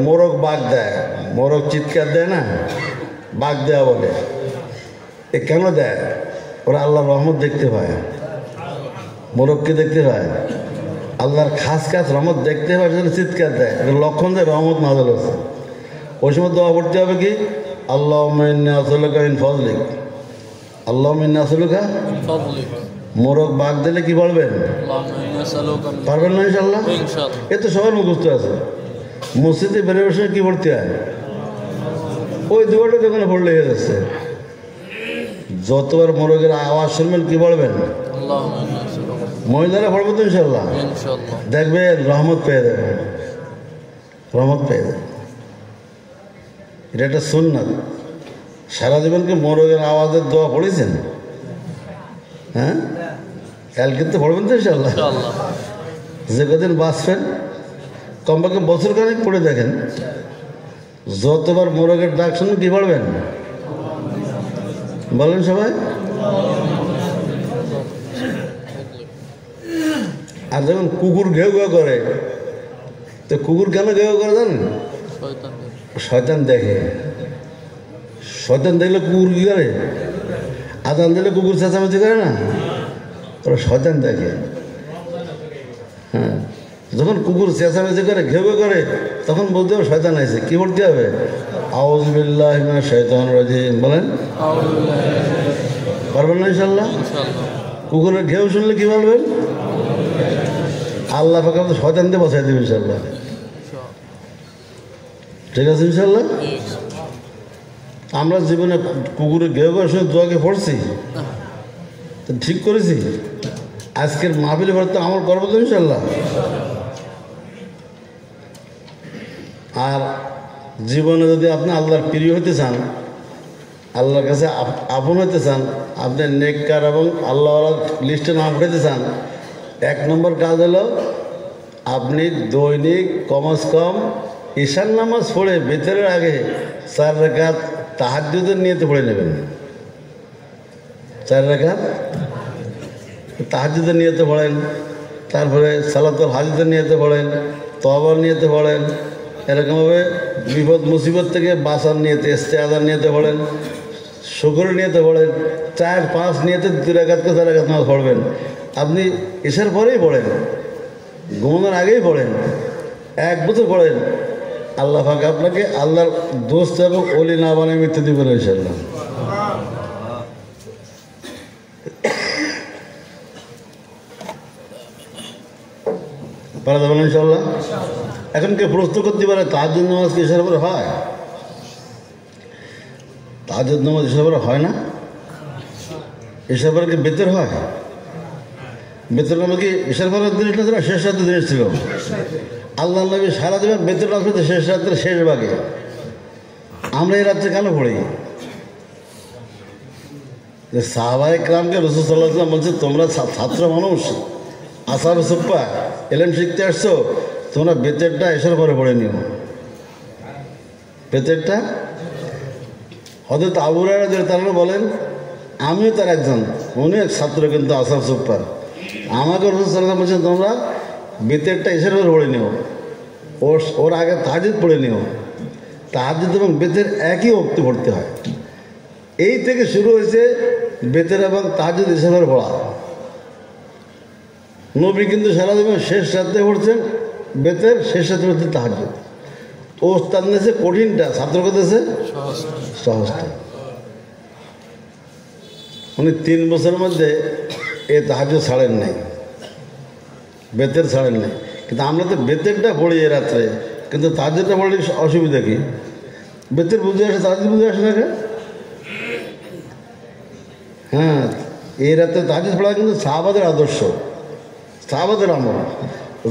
মোরগ বাঘ দেয়, মোরগ চিৎকার দেয় না, বাঘ দেওয়া বলে, এ কেন দেয়? ওরা আল্লাহর রহমত দেখতে পায়। মোরগকে দেখতে পায়, আল্লাহর খাস রহমত দেখতে পায়, সেটা চিৎকার দেয়, লক্ষণ দেয় রহমত নাযিল হচ্ছে। ওই সময় দোয়া পড়তে হবে কি? আল্লাহুম্মা ইন্নী আসআলুকা মিন ফাদলিক, আল্লাহুম্মা ইন্নী আসআলুকা। মোরগ বাঘ দিলে কি বলবেন? পারবেন না ইনশাআল্লাহ? এ তো সবার মুখস্থ আছে। মসজিদে বেরোবার সময় কি পড়তে হয়? ওই দুয়াটা দোকানে পড়লে হয়ে যাচ্ছে। যতবার মোরগের আওয়াজ শুনবেন কি বলবেন? মহিলারা পড়বো তো ইনশাআল্লাহ, দেখবেন রহমত পেয়ে যাবেন, রহমত পেয়ে যাবেন। এটা একটা সুন্নাত। সারা জীবনকে মোরগের আওয়াজের দোয়া পড়েছেন? হ্যাঁ, কালকে তো পড়বেন তো ইনশাআল্লাহ। যে কদিন বাঁচবেন, কমপক্ষে বছর খানিক পড়ে দেখেন, যতবার মোরগের ডাক শুনবেন কি পড়বেন বলেন সবাই? আর যখন কুকুর ঘেউ ঘেউ করে, তো কুকুর কেন ঘেউ করে জানেন? শয়তান দেখে। শয়তান দেখলে কুকুর কি করে? আজান দিলে কুকুর চেঁচামেচি করে না, ওরা শয়তান দেখে। হ্যাঁ, যখন কুকুর চেঁচামেচি করে, ঘেউ ঘেউ করে, তখন বলতে হবে শয়তান আছে। কি বলতে হবে? আউযু বিল্লাহি মিনাশ শাইতানির রাজিম বলেন। পারবেন না ইনশাআল্লাহ? কুকুরের ঘেউ শুনলে কি বলবেন? আল্লাহ পাক আমাদের শয়তান দিয়ে বাঁচাই দেবে ইনশাআল্লাহ। ঠিক আছে ইনশাআল্লাহ? আমরা জীবনে কুকুরের ঘেউ ঘেউ শুনে দোয়াকে পড়ছি, তো ঠিক করেছি। আজকের মাহফিলে পড়তে আমল করবো তো ইনশাআল্লাহ। আর জীবনে যদি আপনি আল্লাহর প্রিয় হতে চান, আল্লাহর কাছে আপন হতে চান, আপনি নেককার এবং আল্লাহওয়ালা লিস্টে নাম উঠাতে চান, 1 নম্বর কাজ হলো আপনি দৈনিক কমস কম ঈশান নামাজ পড়ে বেতরের আগে 4 রাকাত তাহাজ্জুদের নিয়তে পড়ে নেবেন। 4 রাকাত তাহাজ্জুদের নিয়তে পড়েন, তারপরে সালাতুল হাজতের নিয়তে পড়েন, তওবার নিয়তে পড়েন, এরকমভাবে বিপদ মুসিবত থেকে বাঁচার নিয়তে, ইস্তেআযার নিয়তে পড়েন, শুকরের নিয়তে পড়েন, 4-5 নিয়তে 2 রাকাত করে 4 রাকাত নামাজ পড়বেন। আপনি ঈশার পরেই পড়েন, ঘুমানোর আগেই পড়েন, 1 বছর পড়েন, আল্লাহ পাক আপনাকে আল্লাহর দোস্ত এবং ওলি না বানিয়ে মৃত্যু দিবেন ইনশাআল্লাহ। পারা যাবেন ইনশাআল্লাহ। এখন কে প্রশ্ন করতে পারে তাহাজ্জুদ নামাজ কি ঈশার পরে হয়? তাহাজ্জুদ নামাজ ঈশার পরে হয় না? ঈশার পরে কি বেতর হয়? বেতর নামে কি ঈশার পরের জিনিস না, শেষ রাতের জিনিস ছিল। আল্লাহ নবী সারা জীবন বেতর নামাজ পড়তে শেষ রাত্রে শেষ ভাগে। আমরা এই রাত্রে কেন পড়ি? যে সাহাবায়ে কেরামকে রাসূল সাল্লাল্লাহু আলাইহি ওয়াসাল্লাম বলছে, তোমরা ছাত্র মানুষ, আসহাবে সুফফা, ইলম শিখতে আসছো, তোমরা বেতেরটা এসার পরে পড়ে নিও। বেতেরটা হযরত আবু হুরায়রা রাদিয়াল্লাহু বলেন, আমিও তার একজন, উনি এক ছাত্র কিন্তু আসহাবে সুফফার। আমাকে রাসূল সাল্লাল্লাহু আলাইহি ওয়াসাল্লাম বলছেন, তোমরা বেতেরটা এসার পরে পড়ে নিও, ওর আগে তাহাজ্জুদ পড়ে নিও। তাহাজ্জুদ এবং বেতের একই ওক্তে পড়তে হয়। এই থেকে শুরু হয়েছে বেতের এবং তাহাজ্জুদ এসার পড়া। নবী কিন্তু সারা জীবন শেষ রাতে পড়ছেন বেতের, শেষ রাতে পড়ছেন তাহাজ্জুদ। ও তার নিয়েছে কঠিনটা, ছাত্র করতেছে সহজটা। উনি 3 বছরের মধ্যে এ তাহাজ্জুদ ছাড়েন নাই, বেতের ছাড়েন নাই। কিন্তু আমরা তো বেতেরটা পড়ি এ রাত্রে, কিন্তু তাহাজ্জুদটা পড়লে অসুবিধা কি? বেতের বুঝে আসে, তাহাজ্জুদ বুঝে আসে না কেন? হ্যাঁ, এই রাতে তাহাজ্জুদ পড়া কিন্তু সাহাবাদের আদর্শ, সাহাবাদের আমল।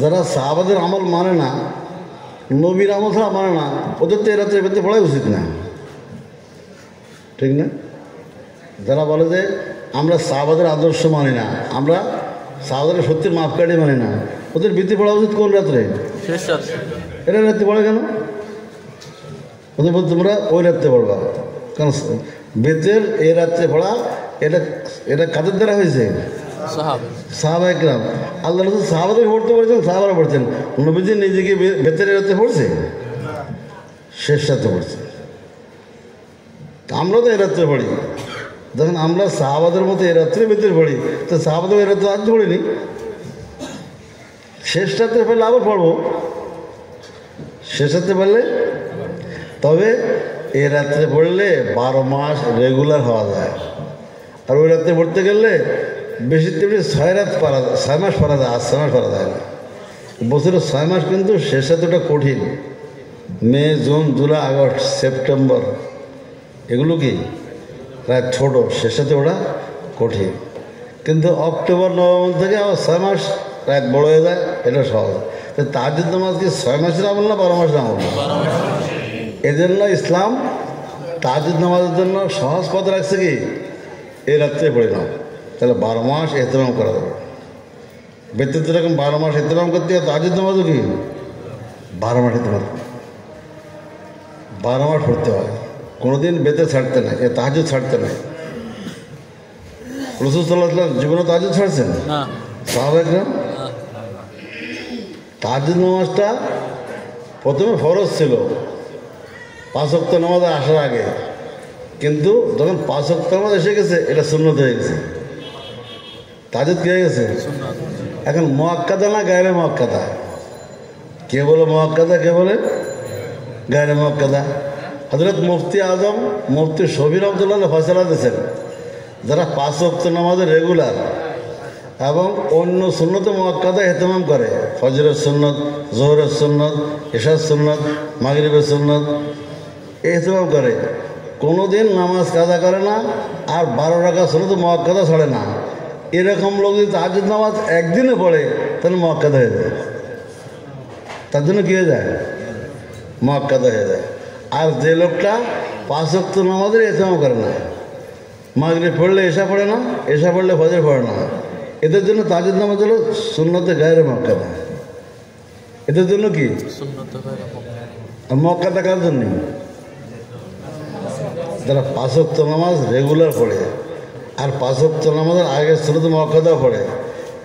যারা সাহাবাদের আমল মানে না, নবীর আমল ছাড়া মানে না, ওদের তো এই রাত্রে বেতে পড়াই উচিত না, ঠিক না? যারা বলে যে আমরা সাহাবাদের আদর্শ মানি না, আমরা সাহাবাদের সত্যির মাপকাঠি মানি না, ওদের বৃত্তি পড়া উচিত কোন রাত্রে? এটা রাত্রে পড়ে কেন? ওদের বলতে তোমরা ওই রাত্রে পড়বা, কারণ বেতের এই রাত্রে পড়া এটা কাদের দ্বারা হয়েছে? সাহাবায়ে কেরাম। আল্লাহ রাসূল সাহাবাদের পড়তে পড়েছেন, সাহাবারা পড়ছেন। নবীজি নিজেকে বেতের রাতে পড়ছে, শেষ রাতে পড়ছে। আমরা তো এ রাত্রে পড়ি, যখন আমরা সাহাবাদের মতো এ রাত্রে বেতের পড়ি, তো সাহাবাদের এ রাত্রে আজ পড়িনি, শেষ রাত্রে পড়লে আবার পড়বো, শেষ রাত্রে পড়লে। তবে এ রাত্রে পড়লে 12 মাস রেগুলার হওয়া যায়। আর ওই রাত্রে পড়তে গেলে বেশি 6 মাস পড়া যায়, আর 6 মাস পড়া যায় না। বছরের 6 মাস কিন্তু শেষ রাত্রেটা কঠিন। মে, জুন, জুলাই, আগস্ট, সেপ্টেম্বর এগুলো কি প্রায় ছোটো, শেষ রাতে ওটা কঠিন। কিন্তু অক্টোবর, নভেম্বর থেকে আবার 6 মাস রাত বড় হয়ে যায়, এটা সহজ। তো তাহাজ্জুদ নামাজ কি 6 মাসের আমল না 12 মাসের আমল? এজন্য ইসলাম তাহাজ্জুদ নামাজের জন্য সহজ পথ রাখছে কি, এই রাত্রে পড়ে নাও, তাহলে 12 মাস এহতেমাম করা যাবে। বেতন যেরকম 12 মাস এহতেমাম করতে হয়, তাহাজ্জুদ নামাজও কি 12 মাস এহতেমাম, 12 মাস পড়তে হয়। কোনোদিন বেতে ছাড়তে নাই, এ তাহাজ্জুদ ছাড়তে নাই। রাসূল সাল্লাল্লাহু আলাইহি ওয়াসাল্লাম জীবনে তাহাজ্জুদ ছাড়ছেন? সাহাবায়ে কেরাম। তাহাজ্জুদ নামাজটা প্রথমে ফরজ ছিল 5 ওয়াক্ত নামাজ আসার আগে, কিন্তু যখন 5 ওয়াক্ত নামাজ এসে গেছে, এটা সুন্নত হয়ে গেছে। তাহাজ্জুদ কি হয়ে গেছে? এখন মুআক্কাদা না গায়রে মুআক্কাদা? কে বলে মুআক্কাদা, কে বলে গায়রে মুআক্কাদা? হযরত মুফতি আজম মুফতি শফি রহমাতুল্লাহ ফয়সালা দিয়েছেন, যারা 5 ওয়াক্ত নামাজে রেগুলার এবং অন্য সুন্নতে মুআক্কাদা ইহতিমাম করে, ফজরের সুন্নত, যোহরের সুন্নত, ইশার সুন্নত, মাগরিবের সুন্নত ইহতিমাম করে, কোনো দিন নামাজ কাজা করে না, আর 12 রাকাত সুন্নত মুআক্কাদা ছাড়ে না। এরকম লোক যদি তাহাজ্জুদ নামাজ একদিনে পড়ে, তাহলে মুআক্কাদা হয়ে যায়, তার জন্য কী হয়ে যায়? মুআক্কাদা হয়ে যায়। আর যে লোকটা 5 ওয়াক্ত নামাজের ইহতিমাম করে না, মাগরিব পড়লে এশা পড়ে না, এশা পড়লে ফজর পড়ে না, এদের জন্য তাহাজ্জুদ নামাজ হলো সুন্নতে গায়রে মুআক্কাদা। এদের জন্য কি মুআক্কাদা? কার জন্য? যারা 5 ওয়াক্ত নামাজ রেগুলার পড়ে, আর 5 ওয়াক্ত নামাজের আগে সুন্নতে মুআক্কাদা পড়ে,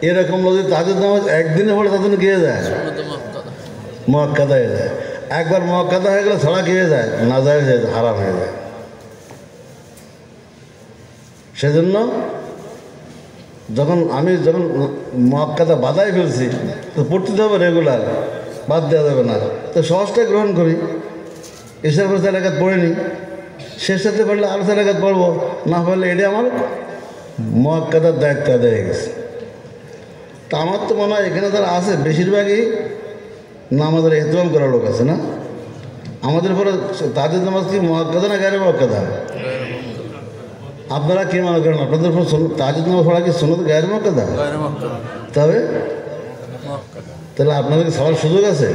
এরকম লোক যদি তাহাজ্জুদ নামাজ একদিনে পড়ে, তার জন্য কী হয়ে যায়? মুআক্কাদা হয়ে যায়। একবার মুআক্কাদা হয়ে গেলে ছাড়া কী হয়ে যায়? নাজায়েজ হয়ে যায়, হারাম হয়ে যায়। সেজন্য যখন মুআক্কাদা বাধাই ফেলছি, তো পড়তে হবে রেগুলার, বাদ দেওয়া যাবে না। তো সহজটা গ্রহণ করি, এশার পর 4 রাকাত পড়ে নিই, শেষ রাতে পড়লে আরও 4 রাকাত পড়বো, না পড়লে এটা আমার মুআক্কাদার দায়িত্ব আদায় হয়ে গেছে। তা আমার তো মনে হয় এখানে যারা আছে বেশিরভাগই নামাজের ইহতিমাম করার লোক আছে না? আমাদের পরে তাহাজ্জুদ নামাজ কি মুআক্কাদা না গায়রে মুআক্কাদা? আপনারা কি মনে করেন, আপনাদের উপর তাহাজ্জুদ নামাজ পড়া কি সুন্নত গায়রে মুআক্কাদা? তবে তাহলে আপনাদের ছাড়ার সুযোগ আছে?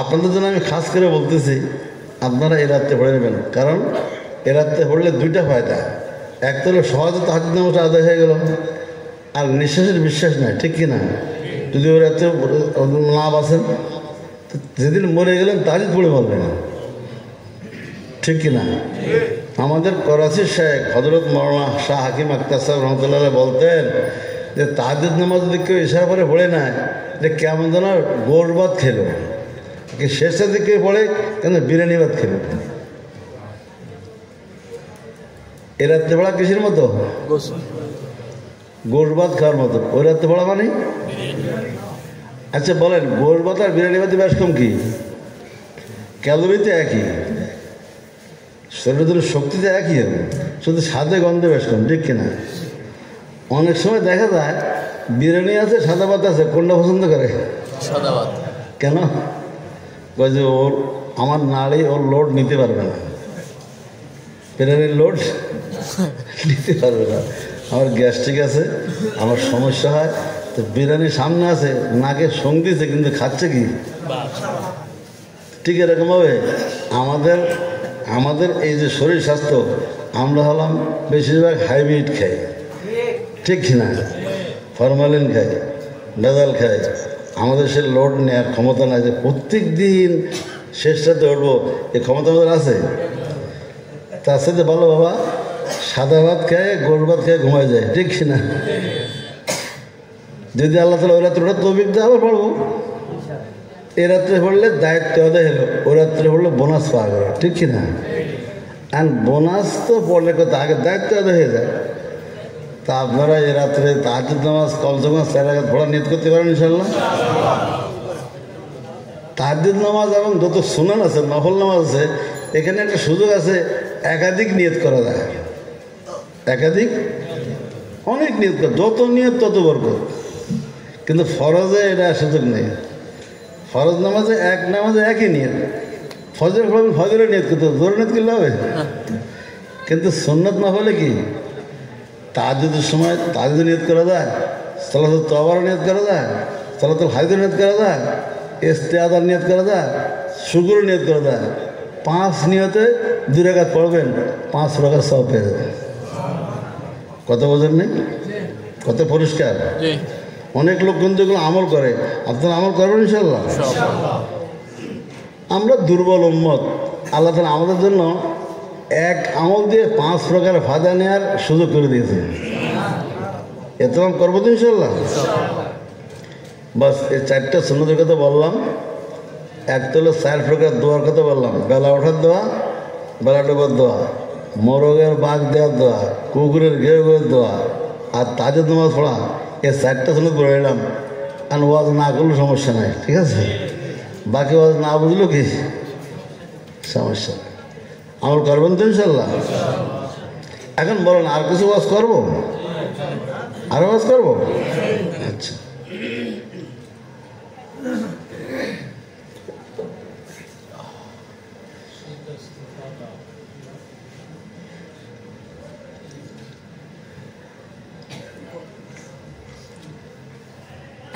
আপনাদের জন্য আমি খাস করে বলতেছি, আপনারা এই রাত্রে পড়ে নেবেন, কারণ এ রাত্রে পড়লে দুইটা ফায়দা। এক তো হলো সহজে তাহাজ্জুদ নামাজটা আদায় হয়ে গেল, আর নিঃশ্বাসের বিশ্বাস নাই, ঠিক কিনা? যদি ওই রাত্রে না বাসেন, যেদিন মরে গেলেন তাহাজ্জুদ পড়ে মরবেন, ঠিক কিনা? আমাদের করাচির শেখ হজরত মৌলানা শাহ হাকিম আখতার সাহেব রহমতুল্লাহ বলতেন যে তাহাজ্জুদ নামাজ যদি কেউ ইশারা করে পড়ে নেয়, যে কেমন যেন গোশ ভাত খেলো, শেষের দিকে পড়ে কেন বিরিয়ানি ভাত খেলো। এ রাত্রে পড়া কিসের মতো? গোশ ভাত খাওয়ার মতো। ওই রাত্রে পড়া মানে? আচ্ছা বলেন, গোশ ভাত আর বিরিয়ানি ভাতে বেশ কম কি? ক্যালোরিতে একই, শরীরের শক্তিতে একই হবে, শুধু স্বাদে গন্ধে বেশ কম, ঠিক কিনা? অনেক সময় দেখা যায় বিরিয়ানি আছে, সাদা ভাত আছে, কোনটা পছন্দ করে? সাদা ভাত। কেন? যে ওর আমার নাড়ি ওর লোড নিতে পারবে না, বিরিয়ানির লোড নিতে পারবে না, আমার গ্যাস্ট্রিক আছে, আমার সমস্যা হয়। তো বিরিয়ানির সামনে আছে, নাকে সঙ্গ দিয়েছে, কিন্তু খাচ্ছে কি? ঠিক এরকমভাবে আমাদের এই যে শরীর স্বাস্থ্য, আমরা হলাম বেশিরভাগ হাইব্রিড খাই, ঠিক না? ফরমালিন খাই, ভেজাল খাই, আমাদের সে লোড নেওয়ার ক্ষমতা নাই যে প্রত্যেক দিন শেষটাতে উঠবো, এই ক্ষমতা আমাদের আছে? তার সাথে ভালো বাবা সাদা ভাত খায়, গোশ ভাত খায় ঘুমায় যায়, ঠিক না? যদি আল্লাহ তালা ওই রাত্রে তৌফিক দেয় আবার পড়বো। এ রাত্রে পড়লে দায়িত্ব আদায় হলো, ওই রাত্রে পড়লে বোনাস পাওয়া গেল, ঠিক কিনা? আর বোনাস তো পড়লে কথা আগে দায়িত্ব আদায় হয়ে যায়। তা আপনারা এ রাত্রে তাহাজ্জুদ নামাজ কমসে কম 4 রাকাত পড়া নিয়ত করতে পারেন ইনশাল্লাহ। তাহাজ্জুদ নামাজ এবং যত সুনান আছে, নফল নামাজ আছে, এখানে একটা সুযোগ আছে, একাধিক নিয়ত করা যায়। একাধিক অনেক নিয়ত করা, যত নিয়ত তত বরকত। কিন্তু ফরজে এটা সুযোগ নেই। ফরজ নামাজে একই নিয়ত, ফজর পড়বেন ফজরে নিয়ত করতে, জোরে নিয়ত করলে হবে। কিন্তু সুন্নত না হলে কি তাহাজ্জুদের সময় তাহাজ্জুদ নিয়ত করা যায়, সালাতুত তাওবার নিয়ত করা যায়, সালাতুল হাইদের নিয়ত করা যায়, ইস্তেআযার নিয়ত করা যায়, শুকর নিয়ত করা যায়। 5 নিয়তে 2 রাকাত পড়বেন, 5 রাকাত সওয়াব পেয়ে যাবেন। কত বোঝেন নেই? কত পরিষ্কার। অনেক লোক কিন্তু এগুলো আমল করে, আপনারা আমল করবেন ইনশাল্লাহ। আমরা দুর্বল উম্মত, আল্লাহ তাআলা আমাদের জন্য এক আমল দিয়ে 5 প্রকার ফায়দা নেওয়ার সুযোগ করে দিয়েছে। এত করবো তো ইনশাল্লাহ। বাস এই 4টা সুন্নতের কথা বললাম। এক তো হলো 4 প্রকার দোয়ার কথা বললাম, বেলা ওঠার দোয়া, বেলা ডোবার দোয়া, মোরগের বাঘ দেওয়ার দোয়া, কুকুরের ঘেউ ঘেউর দোয়া, আর তাহাজ্জুদ নামাজ পড়া। এই 4টা সুন্নত পড়ে এলাম। আর ওয়াজ না করলেও সমস্যা নাই, ঠিক আছে? বাকি ওয়াজ না বুঝলো কি সমস্যা? আমল করবেন তো ইনশাল্লাহ। এখন বলেন আর কিছু ওয়াজ করবো? আরো ওয়াজ করবো? আচ্ছা,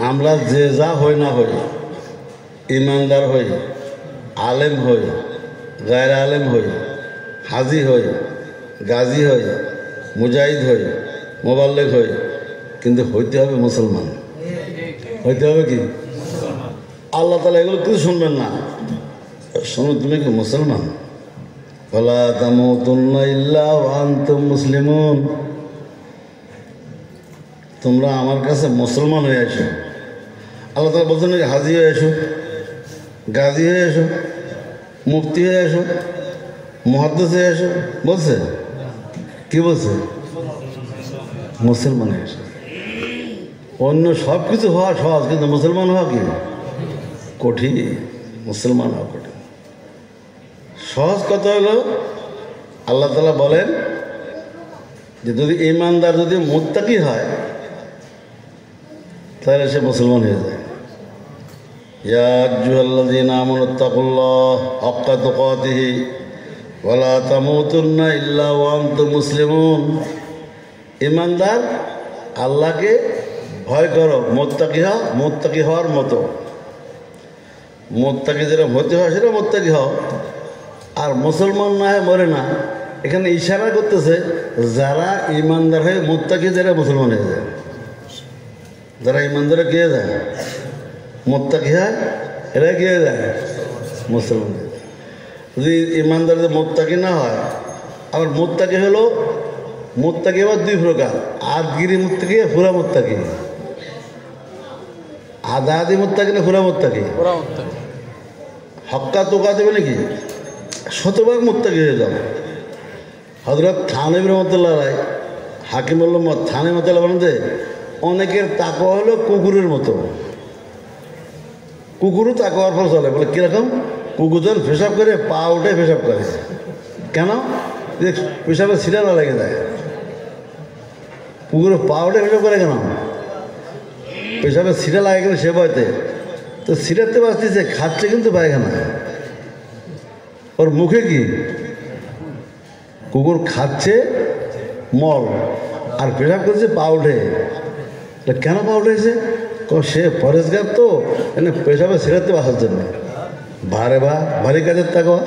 আমরা যে যা হই না হই, ইমানদার হই, আলেম হই, গায়র আলেম হই, হাজি হই, গাজী হই, মুজাহিদ হই, মোবাল্লেগ হই, কিন্তু হইতে হবে মুসলমান। হইতে হবে কি? আল্লাহ তাআলা এগুলো কিছু শুনবেন না। শোনো, তুমি কি মুসলমান? ওয়ালা তামুতুন্না ইল্লা ওয়া আনতুম মুসলিমুন। তোমরা আমার কাছে মুসলমান হয়ে আসো। আল্লাহ তাআলা বলছেন নাকি হাজি হয়ে এসো, গাজী হয়ে এসো, মুফতি হয়ে এসো, মুহাদ্দিস হয়ে এসো? বলছে কি? বলছে মুসলমান হয়ে এসো। অন্য সব কিছু হওয়া সহজ, কিন্তু মুসলমান হওয়া কি কঠিন। মুসলমান হওয়া কঠিন। সহজ কথা হলো আল্লাহ তাআলা বলেন যে যদি ইমানদার যদি মুত্তাকি হয় তাহলে সে মুসলমান হয়ে যায়। ইয়া আইয়ুহাল্লাযীনা আমানুত্তাকুল্লাহ হাক্কা তুকাতিহি ওয়া লা তামুতুন্না ইল্লা ওয়া আনতুম মুসলিমুন। ইমানদার আল্লাহকে ভয় করো, মুত্তাকি হও, মুত্তাকি হওয়ার মতো। মুত্তাকি যেটা হতে হয় সেটা মুত্তাকি হও, আর মুসলমান না হয় মরে না, এখানে ইশারা করতেছে যারা ইমানদার হয়ে মুত্তাকি যারা মুসলমান হয়ে যায়, যারা ইমানদারে কে যায় মুত্তাকি হয়, এরা কে যায় মুসলমান। যদি ইমানদার মুত্তাকি না হয়, আবার মুত্তাকি হলো মুত্তাকি আবার দুই প্রকার, আদগিরি মুত্তাকি আর ফুরা মুত্তাকি। আধা আদি মুত্তাকি না ফুরা মুত্তাকি? হক্কা তোকা দেবে নাকি? শতভাগ মুত্তাকি হয়ে যাও। হযরত থানবী রহমাতুল্লাহ আলাইহি হাকিমুল্লাহ থানবী রহমাতুল্লাহ বলেন যে অনেকের তাকওয়া হলো কুকুরের মতো। কুকুরও তাকওয়ার পর চলে। বলে কীরকম? কুকুর যখন পেশাব করে পা উঠে পেশাব করে। কেন? যে পেশাবে ছিটা না লেগে যায়। কুকুরের পা উঠে পেশাব করে কেন? পেশাবে ছিটা লাগে কেন? সে বয়তে তো ছিটাতে বাঁচতেছে, খাচ্ছে কিন্তু পায়খানা। ওর মুখে কি? কুকুর খাচ্ছে মল আর পেশাব করছে পা উঠে। কেন পা উঠেছে? সে পরেশগার তো এনে পেশাবে ছিটাতে বাঁচার জন্য। ভারে বা ভারী কাজের তাকওয়া,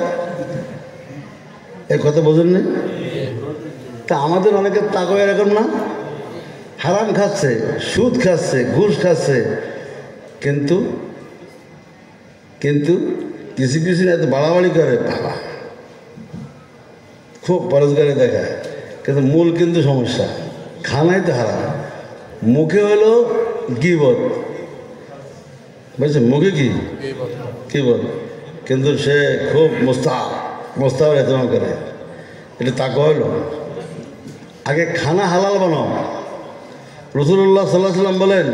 এই কথা বোঝেননি? তা আমাদের অনেকের তাকওয়া এরকম না, হারাম খাচ্ছে, সুদ খাচ্ছে, ঘুষ খাচ্ছে, কিন্তু কিন্তু কিছু কিছু এত বাড়াবাড়ি করে, বাবা খুব পরেশগারে দেখায়, কিন্তু মূল কিন্তু সমস্যা খানাই তো হারাম। মুখে হলো গীবত, বুঝছে? মুখে কি গীবত, কিন্তু সে খুব মোস্তাব এহতেমাম করে। এটা তাকওয়া হলো। আগে খানা হালাল বানাও। রাসূলুল্লাহ সাল্লাল্লাহু আলাইহি ওয়াসাল্লাম বলেন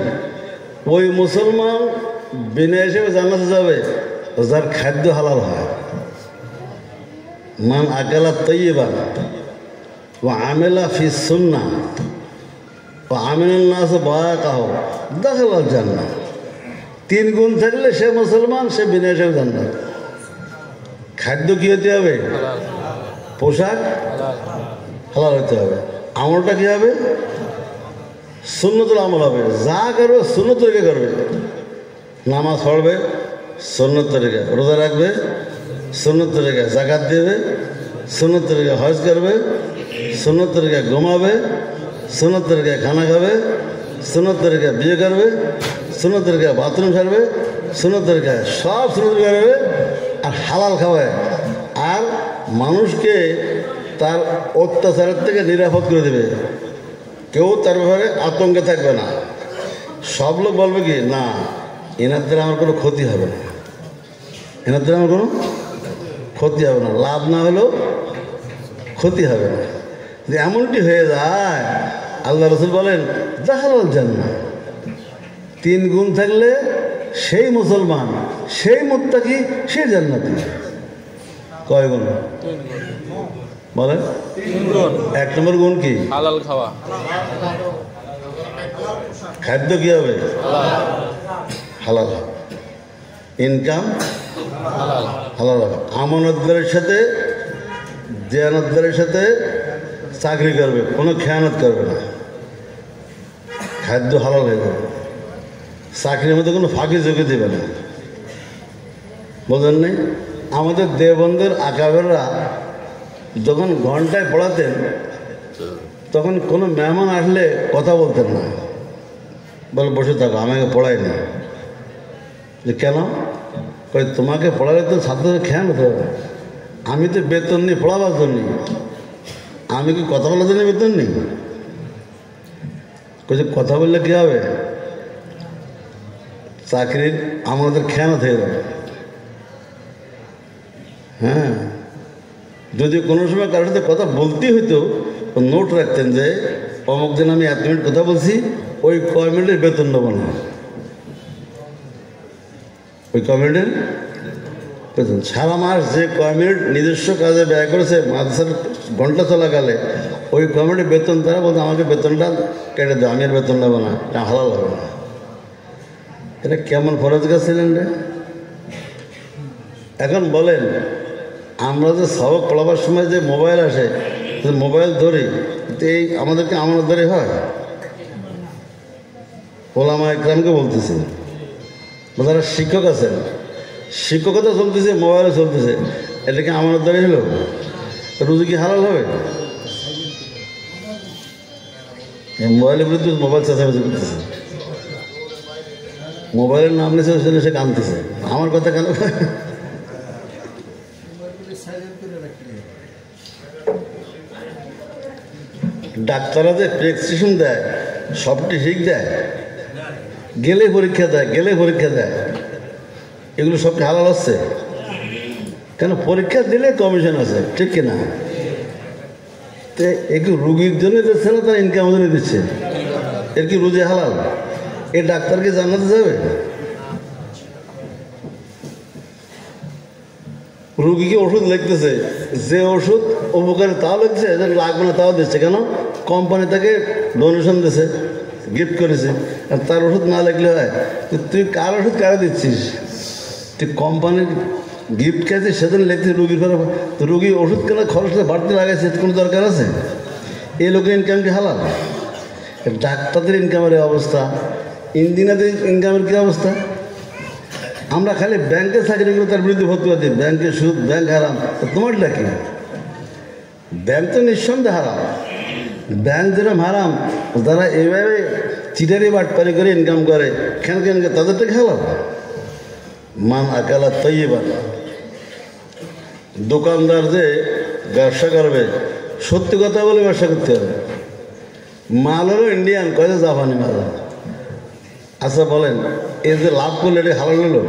ওই মুসলমান বিনা হিসেবে জান্নাতে যাবে যার খাদ্য হালাল হয়। মান আকালা তাইয়্যিবান ওয়া আমিলা ফি সুন্নাহ ওয়া আমিনান নাস বায়াকাহু দাখালাল জান্নাহ। 3 গুণ থাকলে সে মুসলমান, সে বিনা হিসেবে জান্নাত। খাদ্য কী হতে হবে? পোশাক হালাল হতে হবে। আমলটা কী হবে? সুন্নতুল আমল হবে। যা করবে সুন্নত তরিকা করবে। নামাজ পড়বে সুন্নত তরিকা, রোজা রাখবে সুন্নত তরিকা, যাকাত দেবে সুন্নত তরিকা, হজ করবে সুন্নত তরিকা, ঘুমাবে সুন্নত তরিকা, খানা খাবে সুন্নত তরিকা, বিয়ে করবে সুন্নত তরিকা, বাথরুম সারবে সুন্নত তরিকা, সব সুন্নত তরিকা করবে। আর হালাল খাওয়ায় আর মানুষকে তার অত্যাচারের থেকে নিরাপদ করে দেবে। কেউ তার ব্যাপারে আতঙ্কে থাকবে না। সব লোক বলবে কি, না এনার দ্বারা আমার কোনো ক্ষতি হবে না, এনার দ্বারা আমার কোনো ক্ষতি হবে না, লাভ না হলেও ক্ষতি হবে না। যে এমনটি হয়ে যায়, আল্লাহ রাসূল বলেন দাখালাল জান্নাহ। 3 গুণ থাকলে সেই মুসলমান, সেই মুত্তাকি, সে জান্নাতি। কয় গুণ বলেন? 1 নম্বর গুণ কি? হালাল খাওয়া। খাদ্য কি হবে? হালাল। ইনকাম হালাল হবে। আমানতদারের সাথে দেয়ানতদারের সাথে চাকরি করবে, কোনো খেয়ানত করবে না, খাদ্য হালাল হয়ে যাবে। চাকরির মধ্যে কোনো ফাঁকি ঝুঁকি দেবে না। বোঝেন নেই? আমাদের দেওবন্দের আকাবেররা যখন ঘন্টায় পড়াতেন তখন কোনো মেহমান আসলে কথা বলতেন না, বলে বসে থাকো, আমাকে পড়ায়নি। যে কেন? তোমাকে পড়ালে তো ছাত্রদের খেয়াল হতে হবে। আমি তো বেতন নিই পড়াবার জন্য, আমি কি কথা বলার জন্য বেতন নিই? কথা বললে কী হবে? চাকরির আমাদের খেয়ানত হয়ে যাবে। হ্যাঁ, যদি কোনো সময় কারোর সাথে কথা বলতেই হইতো, নোট রাখতেন যে অমুক দিন আমি 1 মিনিট কথা বলছি, ওই কয় মিনিটের বেতন নেব না, ওই কয় মিনিটের বেতন। সারা মাস যে কয় মিনিট নিজস্ব কাজে ব্যয় করেছে মাদ্রাসার ঘন্টা চলাকালে, ওই কয় মিনিটের বেতন তারা বলতো আমাকে বেতনটা কেটে দেয়, আমি আর বেতন নেবো না, এটা হালাল হবে না। এটা কেমন ফরজগার ছিলেন রে? এখন বলেন, আমরা যে সবক পড়াবার সময় যে মোবাইল আসে, মোবাইল ধরি, এই আমাদেরকে আমানতদারি হয়? ওলামা ইকরামকে বলতেছি, যারা শিক্ষক আছেন, শিক্ষকতা চলতেছে, মোবাইলও চলতেছে, এটা কি আমানত দাঁড়িয়ে হলো? রুজি কি হালাল হবে? মোবাইলের বিরুদ্ধে মোবাইল চেঁচামেচি করতেছে, মোবাইলের নাম নিয়েছে ওই জন্য সে কাঁদতেছে, আমার কথা কেন? ডাক্তাররা যে প্রেসক্রিপশন দেয় সবটি ঠিক দেয়, গেলে পরীক্ষা দেয়, গেলে পরীক্ষা দেয়, এগুলো সবটি হালাল হচ্ছে কেন? পরীক্ষা দিলে কমিশন আছে, ঠিক কিনা? তো একটু রুগীর জন্য দিচ্ছে না, তার ইনকামের জন্য দিচ্ছে, এর কি রুজি হালাল? এই ডাক্তারকে জানাতে যাবে? রুগীকে ওষুধ লিখতেছে, যে ওষুধ উপকারে তাও লিখছে, যেন লাগবে না তাও দিচ্ছে, কেন? কোম্পানি তাকে ডোনেশন দিছে, গিফট করেছে, আর তার ওষুধ না লিখলে হয়? তুই কার ওষুধ কারে দিচ্ছিস? তুই কোম্পানির গিফট খেয়েছিস, সেদিন লিখতে রুগীর পরে, তো রুগী ওষুধ কেনা খরচটা বাড়তে লাগাইছে, কোনো দরকার আছে? এই লোকের ইনকাম কি হালাল? ডাক্তারদের ইনকামের অবস্থা, ইঞ্জিনিয়ারদের ইনকামের কী অবস্থা? আমরা খালি ব্যাংকের চাকরিগুলো তার বিরুদ্ধে ভর্তি করছি, ব্যাংকের সুদ, ব্যাংক হারাম। তোমারটা কি? ব্যাংক তো নিঃসন্দেহে হারাম, ব্যাংক যেরকম হারাম, যারা এইভাবে চিটারি বাটপারি করে ইনকাম করে, কেন কেন তাদের থেকে হালাল? মান আকালা তৈবা। দোকানদার যে ব্যবসা করবে, সত্যি কথা বলে ব্যবসা করতে হবে। মাল হলো ইন্ডিয়ান, কয়েছে জাপানি মাল। আচ্ছা বলেন, এই যে লাভ করলে এটা হালাল হলো?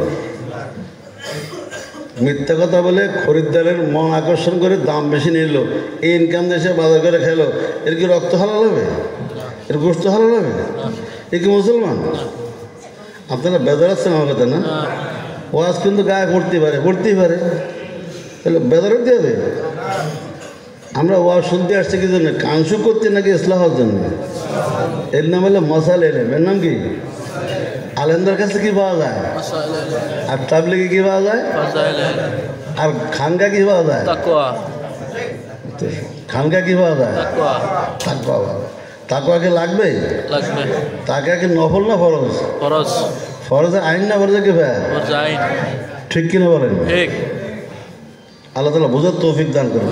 মিথ্যা কথা বলে খরিদ্দারের মন আকর্ষণ করে দাম বেশি নিল, এই ইনকাম দেশে বাজার করে খেলো, এর কি রক্ত হালাল হবে? এর গোস্ত হালাল হবে? এ কি মুসলমান? আপনারা বেজার আছেন আমার কথা না? ওয়াজ কিন্তু গায়ে পড়তেই পারে, পড়তেই পারে, তাহলে বেজার হতে হবে। আমরা ওয়াজ শুনতে আসছি কি জন্য? কাংসু করতে নাকি ইসলাহ হওয়ার জন্য? এর নাম হলো মশাল এলেম। এর নাম কি? আলেমদের কাছে কি পাওয়া যায়? আর তাবলিগে কি পাওয়া যায়? আর খানকা কি পাওয়া যায়? খানকা কি পাওয়া যায়? তাকওয়া। তাকওয়া কি লাগবে? তাকে কি নফল না ফরজ? ফরজ। ফরজের আইন না ফরজে কি ভাই? ঠিক কিনা বলেন? আল্লাহ তাআলা বুঝার তৌফিক দান করুন।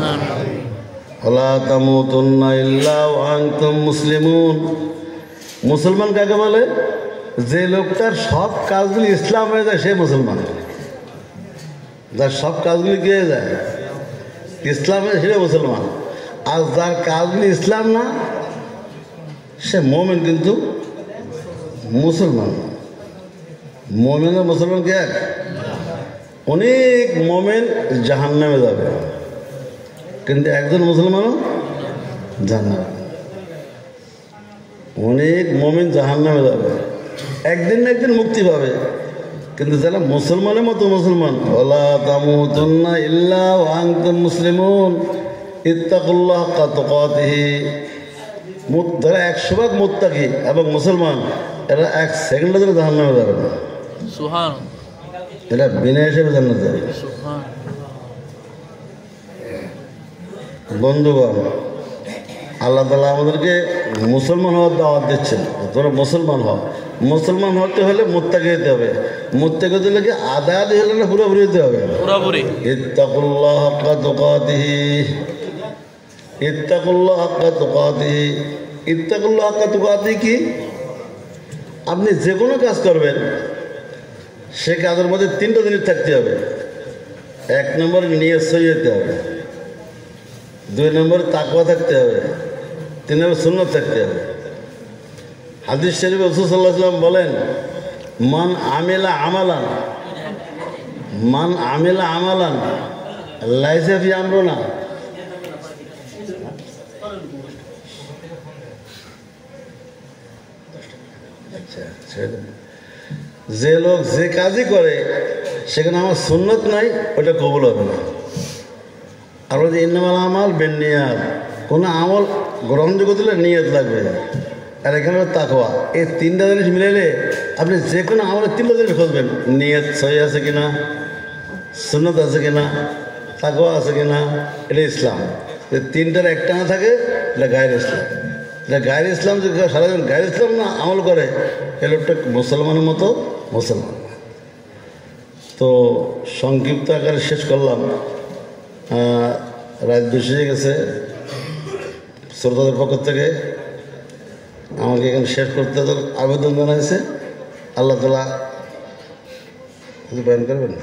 ওয়ালা তামুতুন্না ইল্লা ওয়া আনতুম মুসলিমুন। মুসলমান কাকে বলে? যে লোকটার সব কাজগুলি ইসলাম হয়ে যায়, সে মুসলমান। যার সব কাজগুলি কি হয়ে যায়? ইসলাম হয়ে, সে মুসলমান। আর যার কাজগুলি ইসলাম না, সে মোমেন কিন্তু মুসলমান। মোমেন আর মুসলমান কি এক? অনেক মোমেন জাহান্নামে যাবে, কিন্তু একজন মুসলমানও জান্নাতে। অনেক মোমেন জাহান্নামে যাবে, একদিন না একদিন মুক্তি পাবে, কিন্তু যারা মুসলমানের মতো মুসলমান, ওয়ালা তামুতুন্না ইল্লা ওয়া আনতুম মুসলিমুন ইত্তাকুল্লাহ হাক্কা তুকাতিহি। যারা 100% মুত্তাকি এবং মুসলমান, এরা এক সেকেন্ডের জন্য জাহান্নামে যাবে না। এরা বিনা হিসেবে জান্নাতে যাবে। বন্ধুগণ, আল্লাহ তাআলা আমাদেরকে মুসলমান হওয়ার দাওয়াত দিচ্ছেন। তোমরা মুসলমান হও। মুসলমান হতে হলে মুত্তাকি হতে হবে। মুত্তাকি হতে হলে কি আদায় হলে না পুরোপুরি হতে হবে? পুরোপুরি। ইত্তাকুল্লাহ হাক্কা তুকাতিহি। ইত্তাকুল্লাহ হাক্কা তুকাতিহি। ইত্তাকুল্লাহ হাক্কা তুকাতিহি কি? আপনি যে কোনো কাজ করবেন, সে কাজের মধ্যে 3টা জিনিস থাকতে হবে। 1 নম্বরে নিয়ত সহি হতে হবে, 2 নম্বরে তাকওয়া থাকতে হবে, 3 নম্বরে সুন্নাত থাকতে হবে। হাদিস শরীফে রাসূল সাল্লাল্লাহু আলাইহি ওয়াসাল্লাম বলেন, মান আমিলা আমালান লাইসা ফি আমরিনা। যে লোক যে কাজই করে সেখানে আমার সুন্নত নাই, ওটা কবুল হবে না। আর ওই যে ইন্নামাল আমাল বিন্নিয়াত, কোনো আমল গ্রহণযোগ্য দিলে নিয়ত লাগবে। আর এখানে তাকওয়া, এই 3টা জিনিস মিলাইলে আপনি যে কোনো আমলের 3টা জিনিস খুঁজবেন। নিয়ত সহি আছে কিনা, সুন্নত আছে কিনা, তাকওয়া আছে কিনা, এটা ইসলাম। যে 3টার একটা না থাকে, এটা গায়ের ইসলাম। এটা গায়ের ইসলাম, যে সারাদিন গায়ের ইসলাম না আমল করে, এ লোকটা মুসলমানের মতো মুসলমান। তো সংক্ষিপ্ত আকারে শেষ করলাম। রাত বেশি হয়ে গেছে। শ্রোতাদের পক্ষ থেকে আমাকে এখানে শেষ করতে আবেদন জানাইছে। আল্লাহ তাআলা বয়ান করবেন,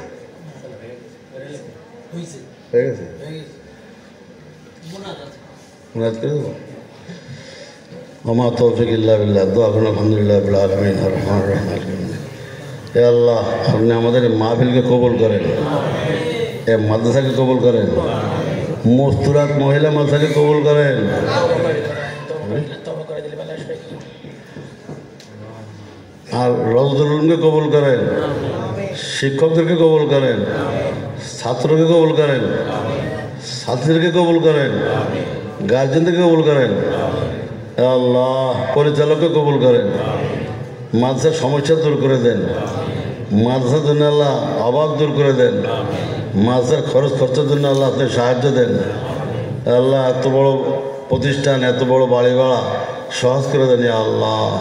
হয়ে গেছে, মুনাজাত করে দেবো। ওমা তৌফিক ইল্লা বিল্লাহ। দোয়া করুন আলহামদুলিল্লাহ রাব্বিল আলামিন আর রহমানির রহিম। হে আল্লাহ, আপনি আমাদের মাহফিলকে কবুল করেন, এ মাদ্রাসাকে কবুল করেন, মস্তুরাত মহিলা মাদ্রাসাকে কবুল করেন, আর রওজাতুল উলুমকে কবুল করেন, শিক্ষকদেরকে কবুল করেন, ছাত্রকে কবুল করেন, ছাত্রীদেরকে কবুল করেন, গার্জেনদেরকে কবুল করেন। আল্লাহ, পরিচালককে কবুল করেন, মাদ্রাসার সমস্যা দূর করে দেন, মাদ্রাসার জন্য আল্লাহ অভাব দূর করে দেন, মাদ্রাসার খরচের জন্য আল্লাহ আপনি সাহায্য দেন। আল্লাহ, এত বড় প্রতিষ্ঠান, এত বড় বাড়ি ভাড়া সহজ করে দেন। আল্লাহ,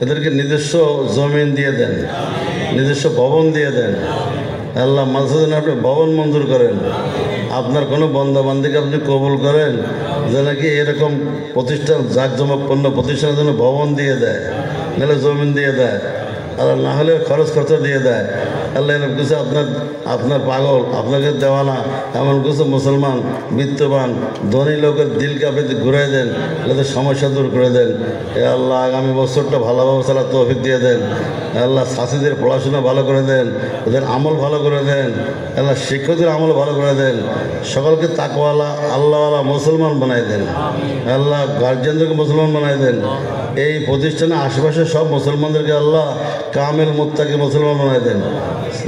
এদেরকে নিজস্ব জমিন দিয়ে দেন, নিজস্ব ভবন দিয়ে দেন। আল্লাহ, মাদ্রাসার জন্য আপনি ভবন মঞ্জুর করেন। আপনার কোনো বন্দাবান্দিকে আপনি কবুল করেন যে নাকি এরকম প্রতিষ্ঠান, জাঁকজমকপূর্ণ প্রতিষ্ঠানের জন্য ভবন দিয়ে দেয়, নাহলে জমিন দিয়ে দেয়, আর না হলে খরচ দিয়ে দেয়। আল্লাহ, এরকম কিছু আপনার পাগল, আপনাকে দেওয়ানা এমন কিছু মুসলমান বিত্তবান ধনী লোকের দিলকে আপনি ঘুরে দেন, তাদের সমস্যা দূর করে দেন। এ আল্লাহ, আগামী বছরটা ভালোভাবে চালার তৌফিক দিয়ে দেন। আল্লাহ, ছাত্রীদের পড়াশোনা ভালো করে দেন, ওদের আমল ভালো করে দেন। আল্লাহ, শিক্ষকদের আমল ভালো করে দেন। সকলকে তাকওয়ালা আল্লাহওয়ালা মুসলমান বানাই দেন। আল্লাহ, গার্জিয়ানদেরকে মুসলমান বানাই দেন। এই প্রতিষ্ঠানে আশেপাশে সব মুসলমানদেরকে আল্লাহ কামেল মুত্তাকি মুসলমান বানাই দেন।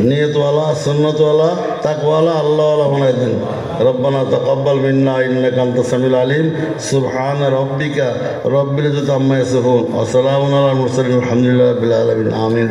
নিয়তওয়ালা, সুন্নতওয়ালা, তাকওয়ালা, আল্লাহওয়ালা বানাই দেন। রব্বানা তাকাব্বাল মিন্না ইন্নাকা আনতাস সামিউল আলিম। সুবহানা রাব্বিকা রাব্বিল ইজ্জাতি আম্মা ইয়াসিফুন ওয়া সালামুন আলাল মুরসালিন আলহামদুলিল্লাহি রাব্বিল আলামিন। আমিন।